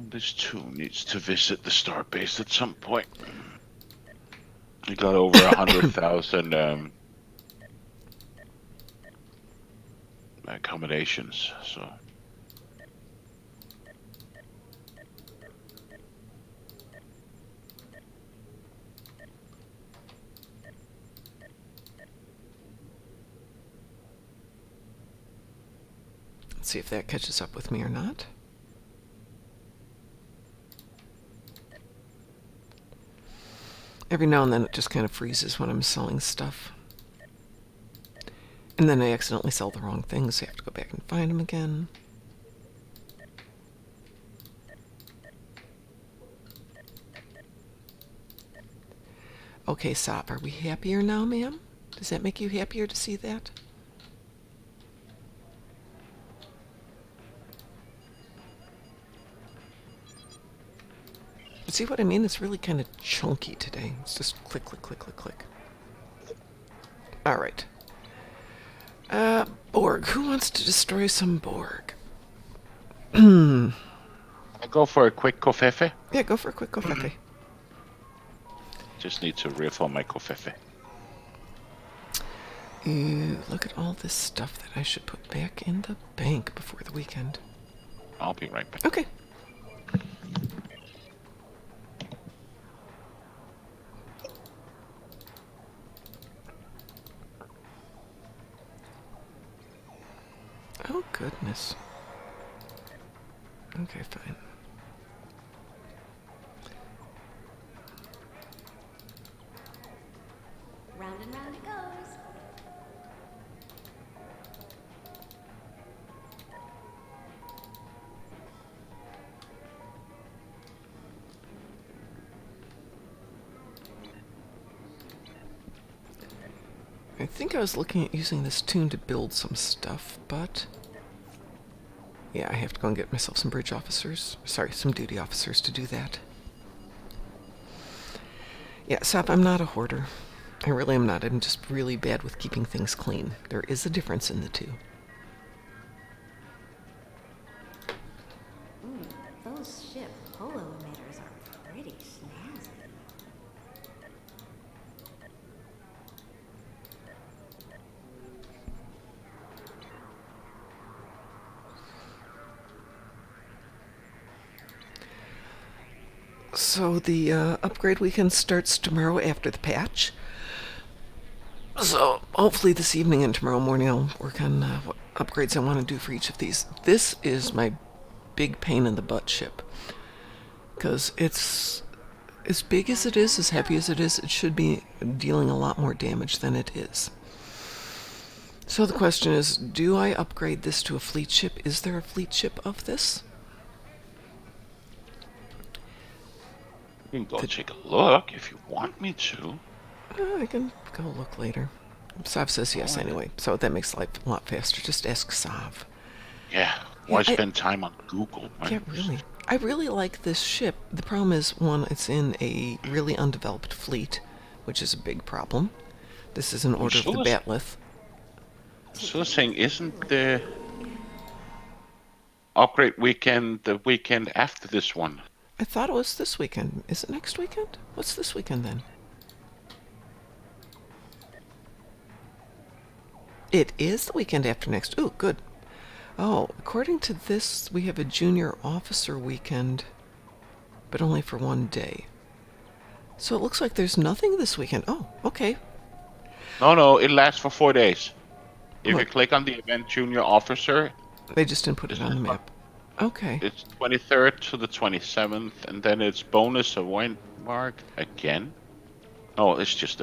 This too needs to visit the star base at some point. We got over 100,000 accommodations, so. Let's see if that catches up with me or not. Every now and then it just kind of freezes when I'm selling stuff. And then I accidentally sell the wrong things, so I have to go back and find them again. Okay, Sop, are we happier now, ma'am? Does that make you happier to see that? See what I mean? It's really kind of chunky today. It's just click, click, click, click, click. All right. Borg. Who wants to destroy some Borg? I go for a quick kofefe. Yeah, go for a quick kofefe. Just need to refill my kofefe. Look at all this stuff that I should put back in the bank before the weekend. I'll be right back. Okay. Oh, goodness. Okay, fine. Round and round it goes. I think I was looking at using this tune to build some stuff, but yeah, I have to go and get myself some bridge officers. Sorry, some duty officers to do that. Yeah, Sop, I'm not a hoarder. I really am not. I'm just really bad with keeping things clean. There is a difference in the two. Those ship polo So the upgrade weekend starts tomorrow after the patch. So hopefully this evening and tomorrow morning I'll work on what upgrades I want to do for each of these. This is my big pain in the butt ship. Because it's as big as it is, as heavy as it is, it should be dealing a lot more damage than it is. So the question is, do I upgrade this to a fleet ship? Is there a fleet ship of this? You can go take a look if you want me to. I can go look later. Sav says yes anyway, so that makes life a lot faster. Just ask Sav. Yeah, why spend time on Google? Right? Yeah, really. I really like this ship. The problem is, one, it's in a really undeveloped fleet, which is a big problem. This is an Order of the Batleth. So saying, isn't the upgrade weekend the weekend after this one? I thought it was this weekend. Is it next weekend? What's this weekend then? It is the weekend after next. Ooh, good. Oh, according to this, we have a junior officer weekend, but only for one day. So it looks like there's nothing this weekend. Oh, okay. No, it lasts for 4 days. If What? you click on the event junior officer, They just didn't put it on the map. Okay. it's 23rd to the 27th, and then it's bonus event mark again. No, it's just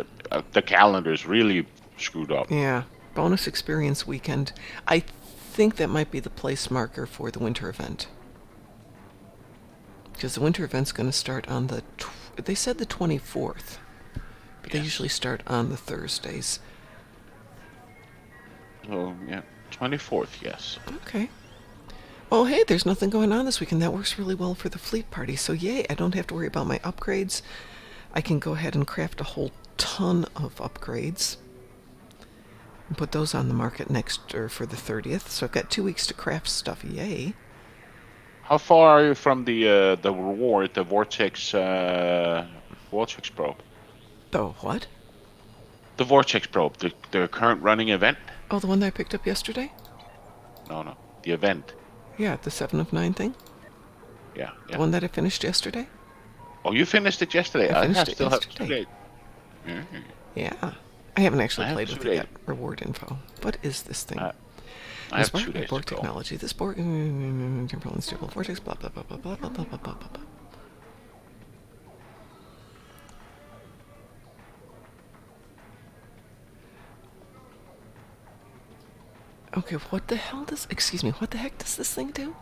the calendar's really screwed up. Yeah. Bonus experience weekend. I think that might be the place marker for the winter event. Because the winter event's going to start on the... they said the 24th. But they usually start on the Thursdays. Oh, yeah. 24th, yes. Okay. Oh, hey, there's nothing going on this weekend. That works really well for the fleet party. So, yay, I don't have to worry about my upgrades. I can go ahead and craft a whole ton of upgrades. And put those on the market for the 30th. So I've got 2 weeks to craft stuff. Yay. How far are you from the reward, the Vortex probe? Oh, what? The Vortex probe, the current running event? Oh, the one that I picked up yesterday? No, the event. Yeah, the 7 of 9 thing? Yeah. The one that I finished yesterday? Oh, you finished it yesterday? I finished it still yesterday. have 2 days. Yeah. I haven't actually I have played 2 with it days. yet. Reward info. What is this thing? I have 2 days Borg to go. technology. This Borg... temporal and stable vortex, blah, blah, blah, blah, blah, blah, blah, blah, blah, blah. Okay, what the hell does... excuse me, what the heck does this thing do?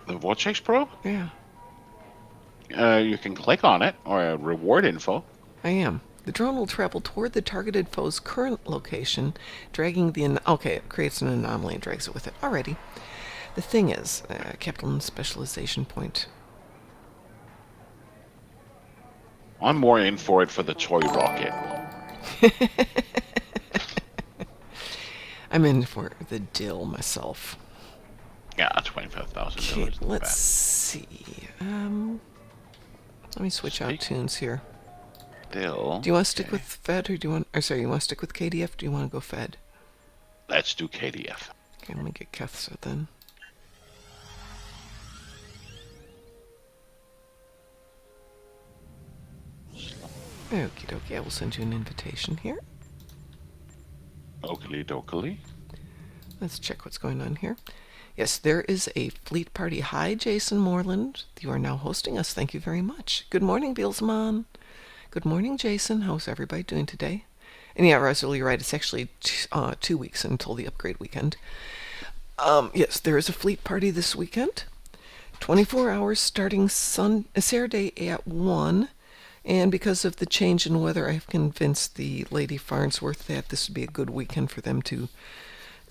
The Vortex probe? Yeah, You can click on it, or reward info. I am. The drone will travel toward the targeted foe's current location, dragging the... okay, it creates an anomaly and drags it with it. Alrighty. The thing is, Captain Specialization Point. I'm more in for it for the toy rocket. I'm in for the dill myself. Yeah, $25,000. Okay, let's see. Let me switch out tunes here. Still. Do you want to stick with Fed, or do you want... or sorry, you want to stick with KDF, or do you want to go Fed? Let's do KDF. Okay, let me get Kethsa then. Okie dokie, I will send you an invitation here. Oakley dokley. Let's check what's going on here. Yes, there is a fleet party. Hi, Jason Moreland. You are now hosting us. Thank you very much. Good morning, Beelsman. Good morning, Jason. How's everybody doing today? And yeah, Russell, you're right. It's actually 2 weeks until the upgrade weekend. Yes, there is a fleet party this weekend. 24 hours starting Saturday at 1. And because of the change in weather, I've convinced the Lady Farnsworth that this would be a good weekend for them to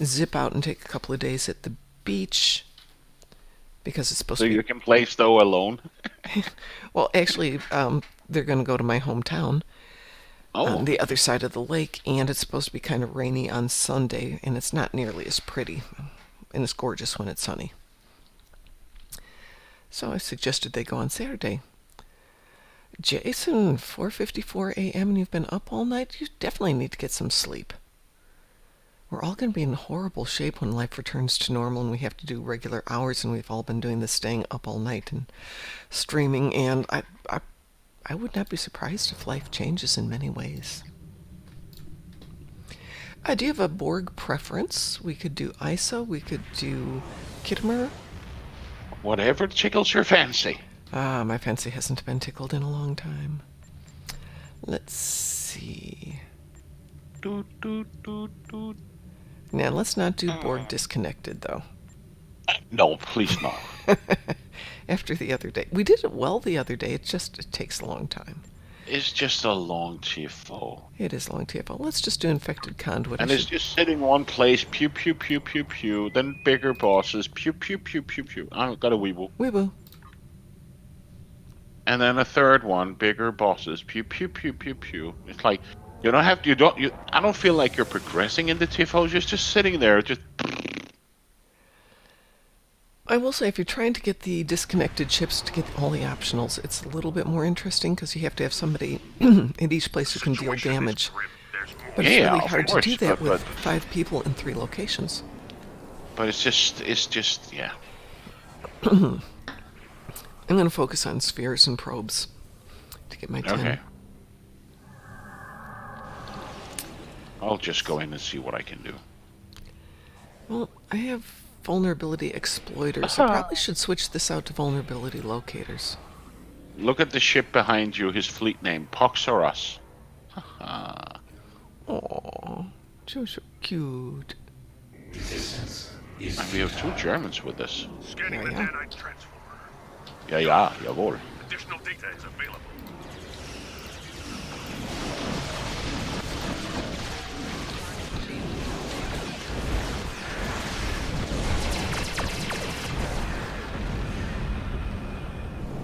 zip out and take a couple of days at the beach. Because it's supposed So to be... you can play Stowe alone? Well, actually, they're going to go to my hometown on the other side of the lake, and it's supposed to be kind of rainy on Sunday, and it's not nearly as pretty. And it's gorgeous when it's sunny. So I suggested they go on Saturday. Jason, 4:54 a.m. and you've been up all night? You definitely need to get some sleep. We're all going to be in horrible shape when life returns to normal and we have to do regular hours, and we've all been doing this staying up all night and streaming, and I would not be surprised if life changes in many ways. Do you have a Borg preference? We could do Isa, we could do Kittimer. Whatever tickles your fancy. My fancy hasn't been tickled in a long time. Let's see. Doot, doot, doot, doot. Now, let's not do Borg Disconnected, though. No, please no. After the other day. We did it well the other day, it takes a long time. It's just a long TFO. It is long TFO. Let's just do Infected Conduit. And it's just sitting one place, pew, pew, pew, pew, pew. Then bigger bosses, pew, pew, pew, pew, pew. I got a weeble. Weeboo. And then a third one, bigger bosses, pew, pew, pew, pew, pew. It's like, you don't have to, I don't feel like you're progressing in the TFOs, you're just sitting there, just... I will say, if you're trying to get the disconnected chips to get all the optionals, it's a little bit more interesting because you have to have somebody at each place who can deal damage. But it's really hard to do that with 5 people in 3 locations. But it's just, yeah. I'm going to focus on spheres and probes to get my 10. Okay. I'll just go in and see what I can do. Well, I have vulnerability exploiters. I probably should switch this out to vulnerability locators. Look at the ship behind you, his fleet name, Poxorus. Aww, so cute. And we have 2 Germans with us. Scanning the nanite transformer. Ja, jawohl. Additional data is available.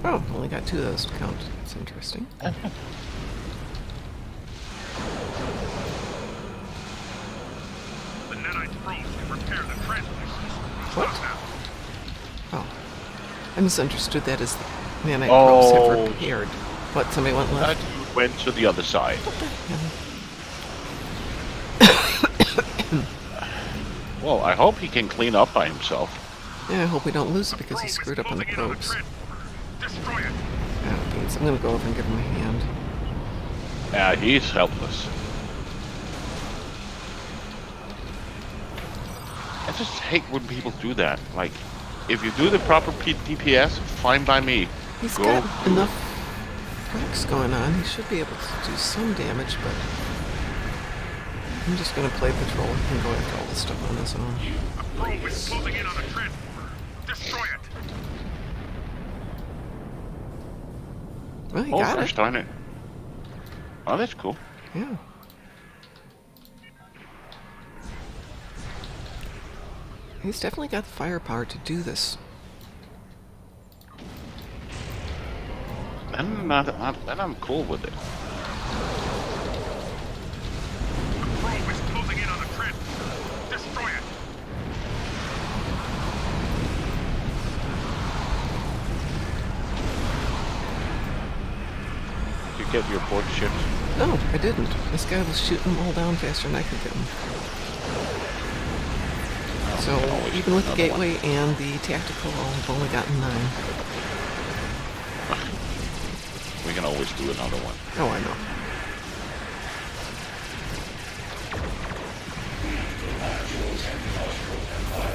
Oh, only got 2 of those to count. That's interesting. The nanite probes can repair the transmitter. What? Oh. I misunderstood that as the nanite probes have repaired. What, somebody went left? That dude went to the other side. What the hell? Well, I hope he can clean up by himself. Yeah, I hope we don't lose it because he screwed up on the probes. Destroy it. Yeah, beans. I'm gonna go over and give him a hand. Yeah, he's helpless. I just hate when people do that. Like, if you do the proper DPS, fine by me. He's got enough procs going on. He should be able to do some damage, but I'm just gonna play patrol and go after all this stuff on his own. A probe is closing in on a transformer. Destroy it. Well, he got gosh it. darn it. Oh, that's cool. Yeah. He's definitely got the firepower to do this. Then I'm cool with it. A probe is closing in on a transformer. Destroy it. You get your port ships. No, I didn't. This guy was shooting them all down faster than I could get them. So, even with the gateway and the tactical, I've only gotten 9. We can always do another one. Oh, I know.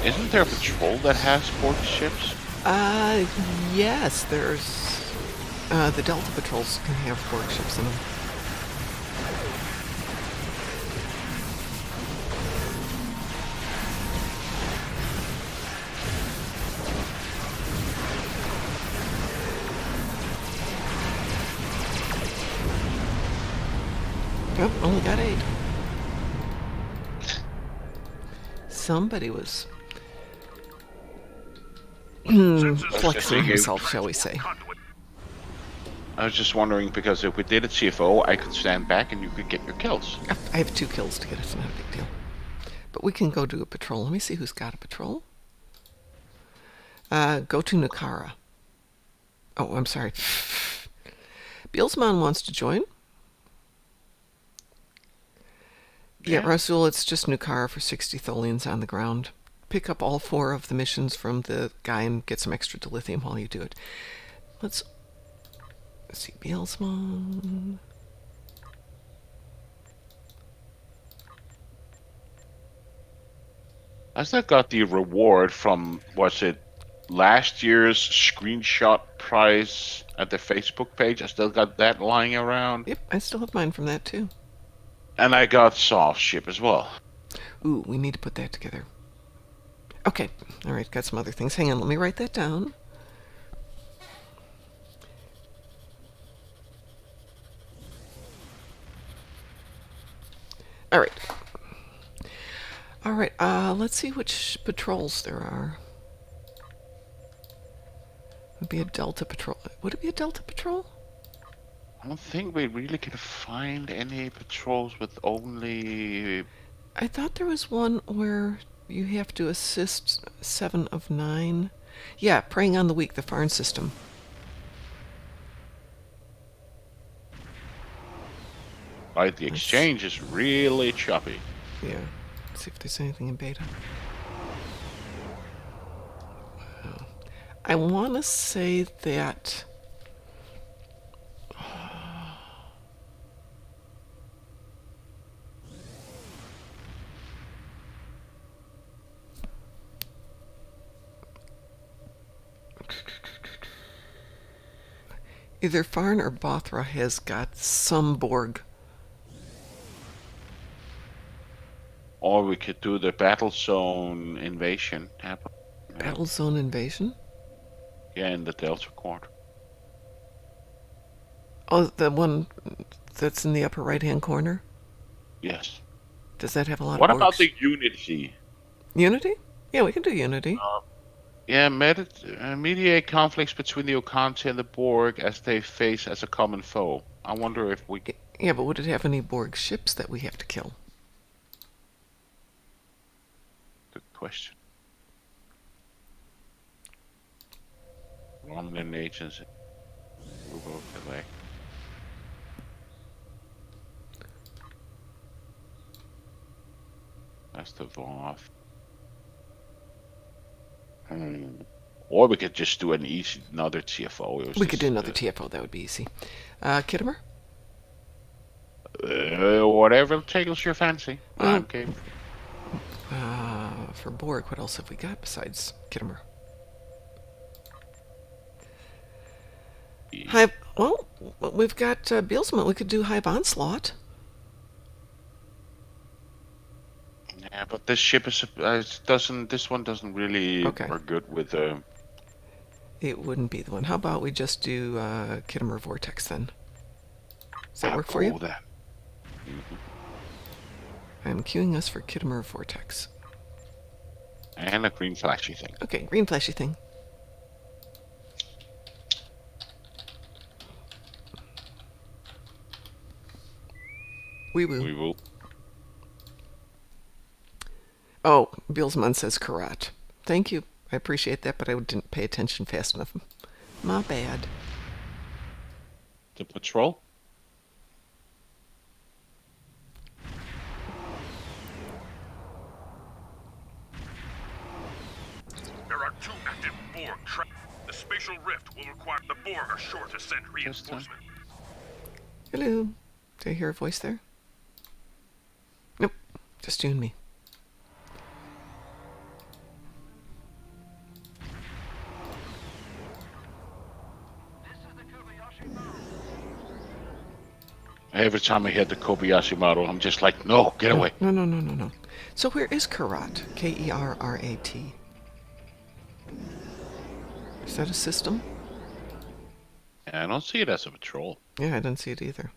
Isn't there a patrol that has port ships? Yes, there's... the Delta patrols can have Borg ships in them. Oh, only got 8. Somebody was flexing himself, shall we say. I was just wondering, because if we did a CFO, I could stand back and you could get your kills. I have 2 kills to get. It's not a big deal. But we can go do a patrol. Let me see who's got a patrol. Go to Nakara. Oh, I'm sorry. Bielsman wants to join. Yeah, Rasul, it's just Nukara for 60 Tholians on the ground. Pick up all 4 of the missions from the guy and get some extra dilithium while you do it. Let's see, Bielsman. I still got the reward from, was it last year's screenshot prize at the Facebook page? I still got that lying around. Yep, I still have mine from that too. And I got soft ship as well. Ooh, we need to put that together. Okay, all right, got some other things. Hang on, let me write that down. All right. All right, let's see which patrols there are. Would be a Delta patrol. Would it be a Delta patrol? I don't think we really can find any patrols with only... I thought there was one where you have to assist 7 of 9. Yeah, Preying on the Weak, the Farn system. Right, the exchange is really choppy. Yeah. Let's see if there's anything in beta. Wow. I want to say that... Either Farn or Bothra has got some Borg. Or we could do the battle zone invasion happen. Battle zone invasion? Yeah, in the Delta Quad. Oh, the one that's in the upper right-hand corner? Yes. Does that have a lot What of about Borgs? the Unity? Unity? Yeah, we can do Unity. Yeah, mediate conflicts between the Okanti and the Borg as they face as a common foe. I wonder if we... Yeah, but would it have any Borg ships that we have to kill? Good question. Romulan agents move over the way. That's the Voth. Or we could just do another TFO. We could do another TFO, that would be easy. Kittimer? Whatever tickles your fancy. I'm game. For Borg, what else have we got besides Kittimer? Hive, well, we've got Bielsman. We could do Hive Onslaught. Yeah, but this ship is this one doesn't really work good with It wouldn't be the one. How about we just do Kittimer Vortex then? Does that work for you? That. I'm queuing us for Kittimer Vortex. And a green flashy thing. Okay, green flashy thing. We will. Oh, Bielsman says Karat. Thank you. I appreciate that, but I didn't pay attention fast enough. My bad. The patrol? There are 2 active Borg traps. The spatial rift will require the Borg are sure to send reinforcement. Hello. Did I hear a voice there? Nope. Just you and me. Every time I hit the Kobayashi model, I'm just like, no, get away. No. So where is Karat? K-E-R-R-A-T. Is that a system? I don't see it as a patrol. Yeah, I didn't see it either.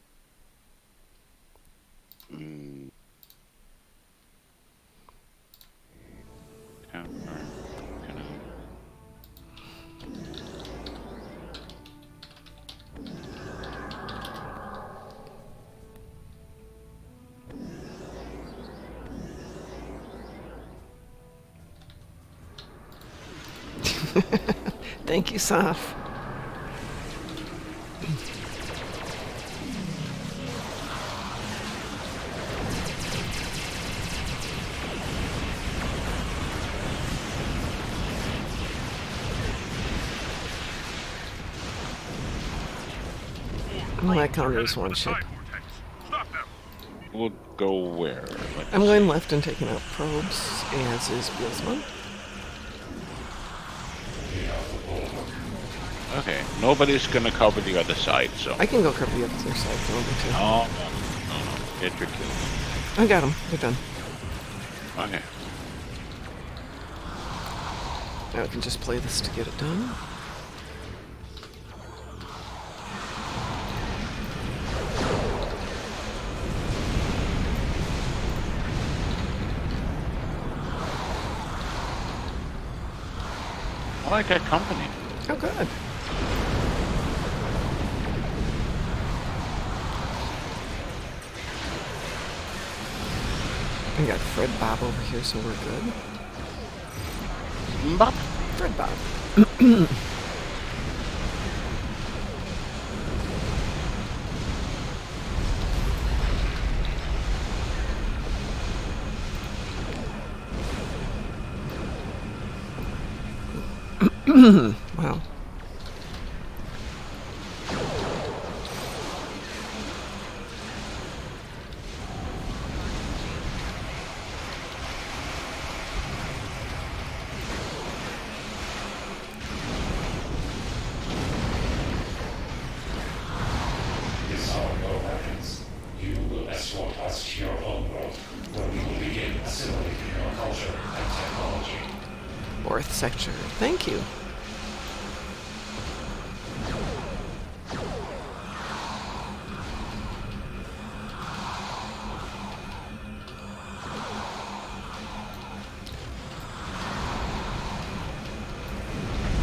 Thank you, Saf. Well, that counted as one ship. Side vortex. Stop them. We'll go where? Let's I'm going see. left and taking out probes, as is Bielsman. Okay, nobody's gonna cover the other side, so. I can go cover the other side if you want me to. No, no. Get your kill. I got him. They're done. Okay. Now I can just play this to get it done. I like that company. Oh, good. We got Fred Bob over here, so we're good. Bop. Fred Bob. Wow. Disarm your weapons. You will escort us to your home world, where we will begin assimilating your culture and technology. Fourth sector. Thank you.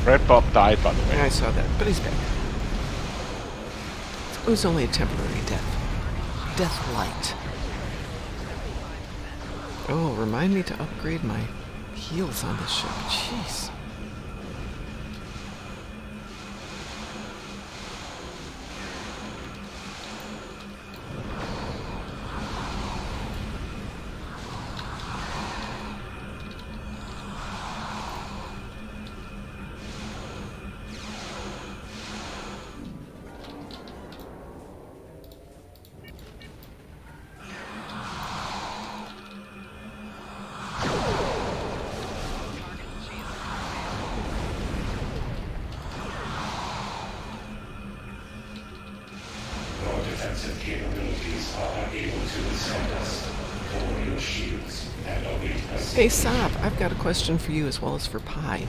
Red Bob died, by the way. I saw that, but he's back. It was only a temporary death. Death light. Oh, remind me to upgrade my heals on this ship. Jeez. Your defensive capabilities are unable to withstand us. Lower your shields and await us. Hey, Saab, I've got a question for you as well as for Pi.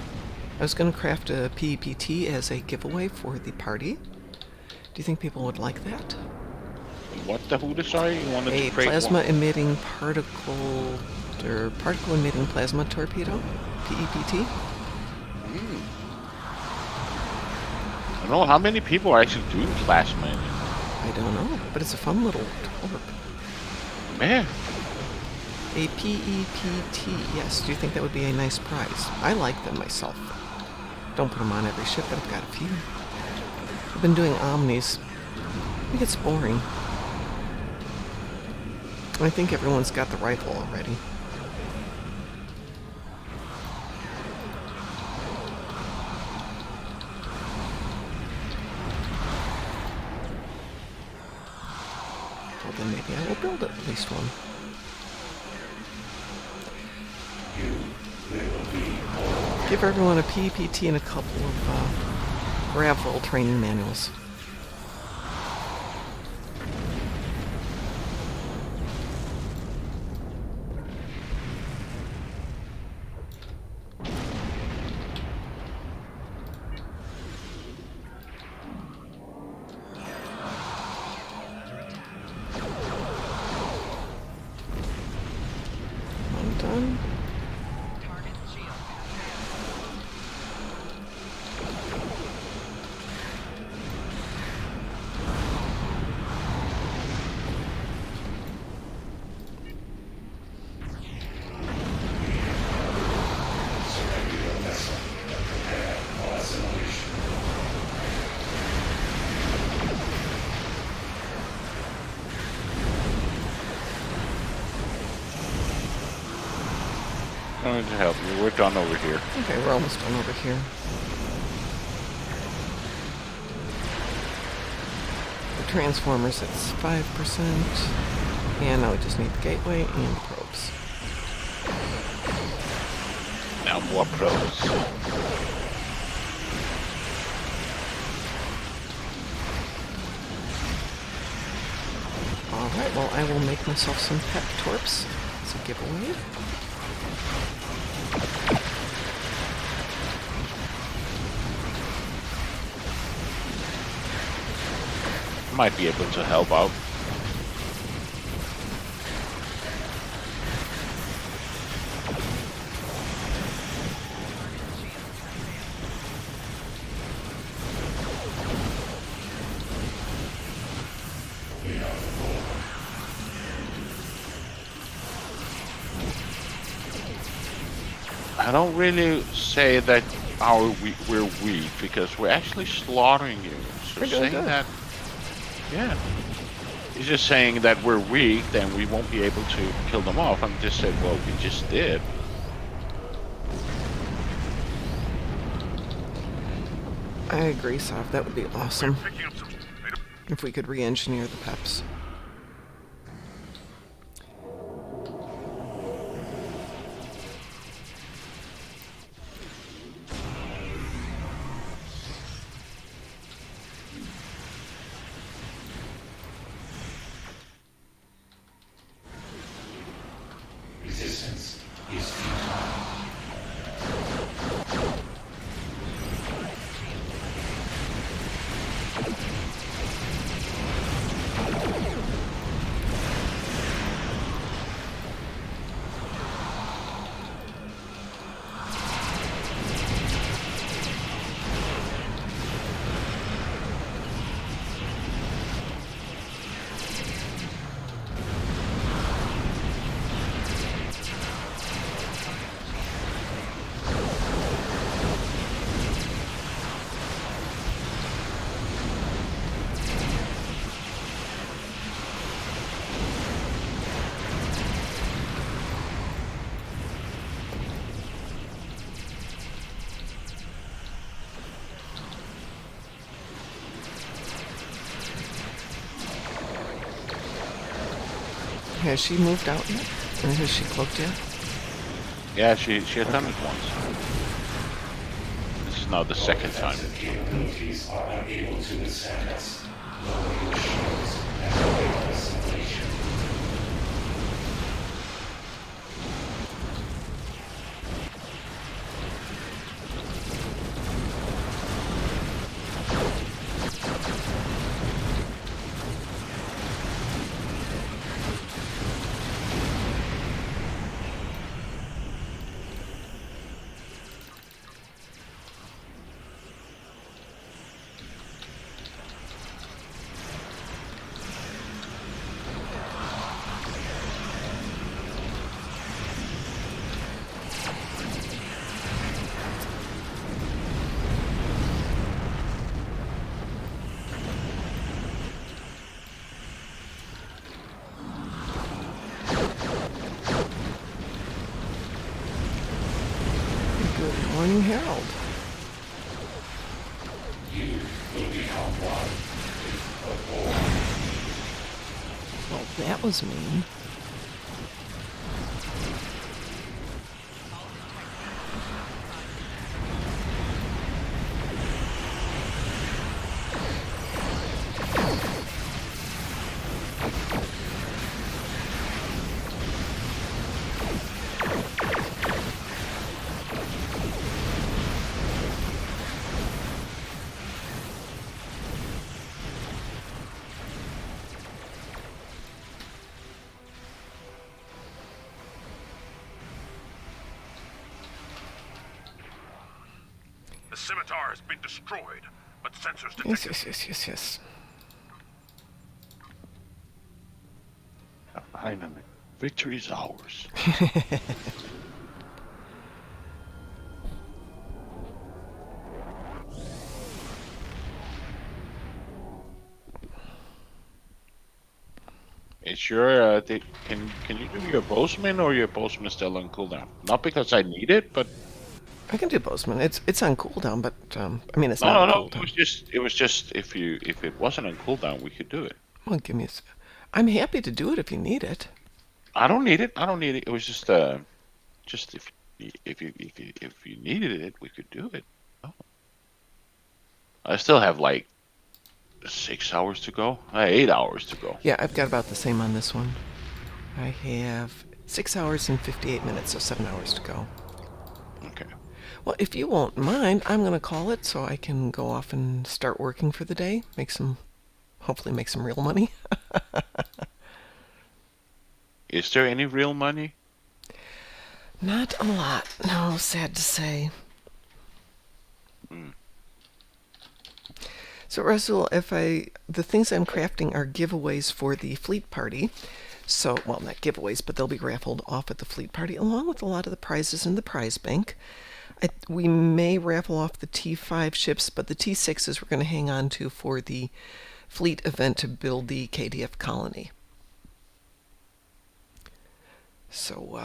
I was going to craft a PEPT as a giveaway for the party. Do you think people would like that? What the hooter, sorry? You wanted A to create plasma one? emitting particle, or particle emitting plasma torpedo? PEPT? I don't know how many people are actually doing plasma. I don't know, but it's a fun little torp. Man, A PEPT, yes. Do you think that would be a nice prize? I like them myself. Don't put them on every ship, but I've got a few. I've been doing omnis. It gets boring. I think everyone's got the rifle already. Well, then maybe I will build at least one. Give everyone a PPT and a couple of gravel training manuals. One done. I'm going to help you. We're done over here. Okay, we're almost done over here. We're Transformers, it's 5%. And now we just need the gateway and probes. Now more pros. Alright, well, I will make myself some pep torps. It's a giveaway. Might be able to help out. I don't really say that we're weak because we're actually slaughtering you. So We're doing saying good. that, yeah, he's just saying that we're weak, then we won't be able to kill them off. I'm just saying, well, we just did. I agree, Sav. That would be awesome Picking up some. if we could re-engineer the peps. Resistance is futile. Has she moved out yet? Or has she cloaked yet? Yeah, she had done it once. This is now the second time. Offensive capabilities are unable to withstand us. Lowering the shields and avoid assimilation. Good morning, Harold. You will become one. Well, that was mean. The scimitar has been destroyed, but sensors Yes, detected. yes. Finally, victory is ours. It's your, can you do your bozeman or your bozeman still on cooldown? Not because I need it, but I can do Bozeman. It's on cooldown, but I mean it's No, not no, on no. cooldown. It was just if it wasn't on cooldown, we could do it. Well, give me. I'm happy to do it if you need it. I don't need it. I don't need it. It was just if you needed it, we could do it. Oh. I still have like 6 hours to go. 8 hours to go. Yeah, I've got about the same on this one. I have 6 hours and 58 minutes, so 7 hours to go. Okay. Well, if you won't mind, I'm going to call it so I can go off and start working for the day. Hopefully make some real money. Is there any real money? Not a lot, no, sad to say. So, Rasul, the things I'm crafting are giveaways for the fleet party. So, well, not giveaways, but they'll be raffled off at the fleet party, along with a lot of the prizes in the prize bank. We may raffle off the T5 ships, but the T6s we're going to hang on to for the fleet event to build the KDF colony. So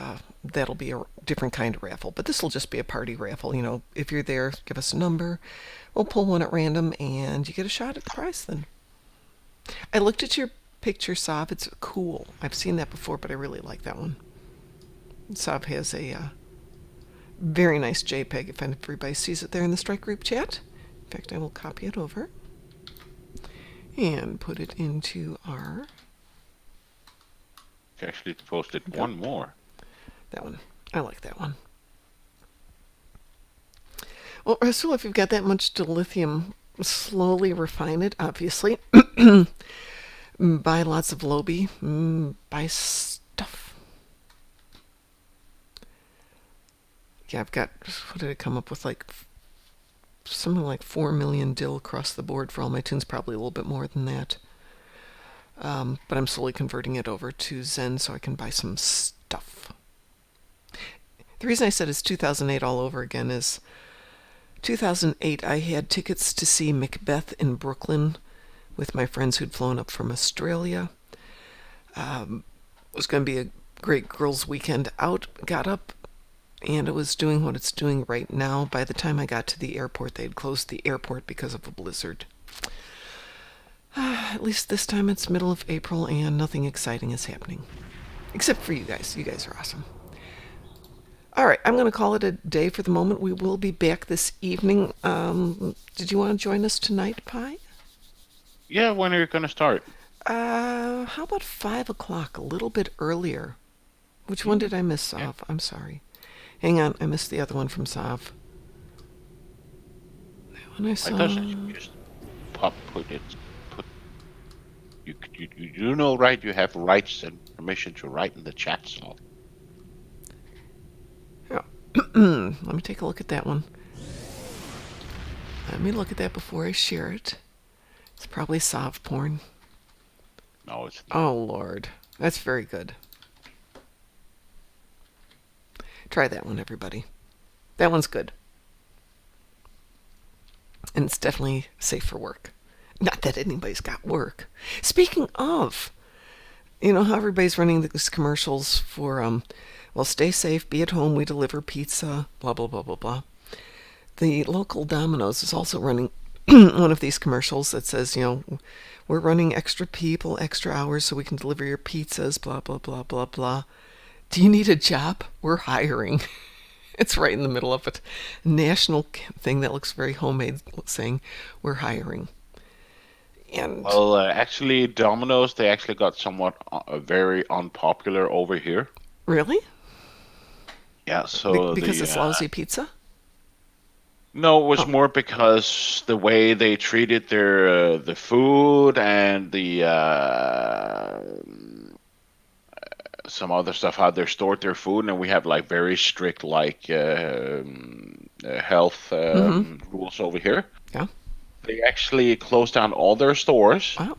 that'll be a different kind of raffle. But this will just be a party raffle. You know, if you're there, give us a number. We'll pull one at random, and you get a shot at the prize then. I looked at your picture, Sav. It's cool. I've seen that before, but I really like that one. Sav has a very nice JPEG, if everybody sees it there in the Strike Group chat. In fact, I will copy it over and put it into our... You actually posted one more. That one. I like that one. Well, Rasul, if you've got that much dilithium, slowly refine it, obviously. Buy lots of Lobi. Buy stuff. Yeah, I've got, what did I come up with, like, something like 4 million dill across the board for all my tunes, probably a little bit more than that. But I'm slowly converting it over to Zen so I can buy some stuff. The reason I said it's 2008 all over again is 2008 I had tickets to see Macbeth in Brooklyn with my friends who'd flown up from Australia. It was going to be a great girls' weekend out. Got up, and it was doing what it's doing right now. By the time I got to the airport, they'd closed the airport because of a blizzard. At least this time it's middle of April and nothing exciting is happening. Except for you guys. You guys are awesome. Alright, I'm going to call it a day for the moment. We will be back this evening. Did you want to join us tonight, Pi? Yeah, when are you going to start? How about 5 o'clock? A little bit earlier. Which one did I miss, Sav? Yeah. I'm sorry. Hang on, I missed the other one from Sav. That one I saw. Why doesn't you just put it? You do know, right? You have rights and permission to write in the chat, so. Yeah. Let me take a look at that one. Let me look at that before I share it. It's probably Sav porn. No, it's not. Oh, Lord. That's very good. Try that one, everybody. That one's good. And it's definitely safe for work. Not that anybody's got work. Speaking of, you know how everybody's running these commercials for, well, stay safe, be at home, we deliver pizza, blah, blah, blah, blah, blah. The local Domino's is also running one of these commercials that says, you know, we're running extra people, extra hours so we can deliver your pizzas, blah, blah, blah, blah, blah. Do you need a job? We're hiring. It's right in the middle of a national thing that looks very homemade, saying, we're hiring. And Well, actually, Domino's, they actually got somewhat very unpopular over here. really? Yeah, so Because it's lousy pizza? No, it was more because the way they treated their the food and the some other stuff, how they stored their food, and we have like very strict like health rules over here. Yeah. They actually closed down all their stores, Wow.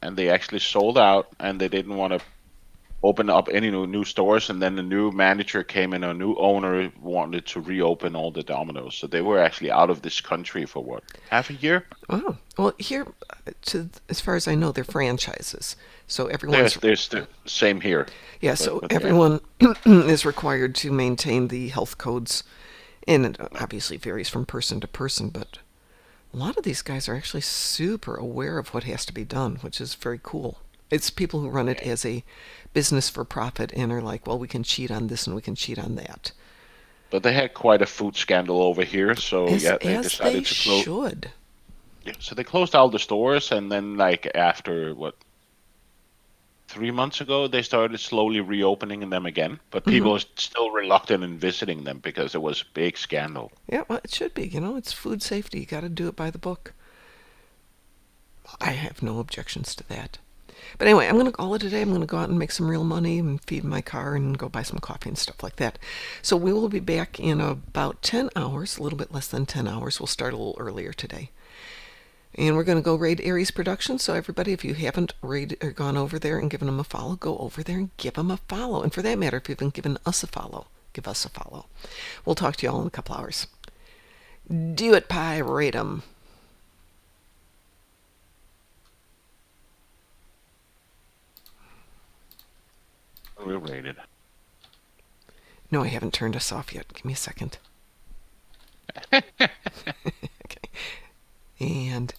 and they actually sold out, and they didn't want to open up any new stores. And then a new manager came in, a new owner wanted to reopen all the Domino's, so they were actually out of this country for what, half a year? Oh. Well, here, as far as I know, they're franchises. So everyone's... There's the same here. Yeah, so but everyone is required to maintain the health codes And it obviously varies from person to person, but a lot of these guys are actually super aware of what has to be done, which is very cool. It's people who run it as a business for profit and are like, well, we can cheat on this and we can cheat on that. But they had quite a food scandal over here, so As they decided to close. should. Yeah, so they closed all the stores, and then like after 3 months ago, they started slowly reopening them again. But people are still reluctant in visiting them because it was a big scandal. Yeah, well, it should be. It's food safety. You got to do it by the book. I have no objections to that. But anyway, I'm going to call it a day. I'm going to go out and make some real money and feed my car and go buy some coffee and stuff like that. So we will be back in about 10 hours, a little bit less than 10 hours. We'll start a little earlier today. And we're going to go raid Aries Productions. So everybody, if you haven't gone over there and given them a follow, go over there and give them a follow. And for that matter, if you've been giving us a follow, give us a follow. We'll talk to you all in a couple hours. Do it, Pie. Raid 'em. We're rated. No, I haven't turned us off yet. Give me a second. Okay. And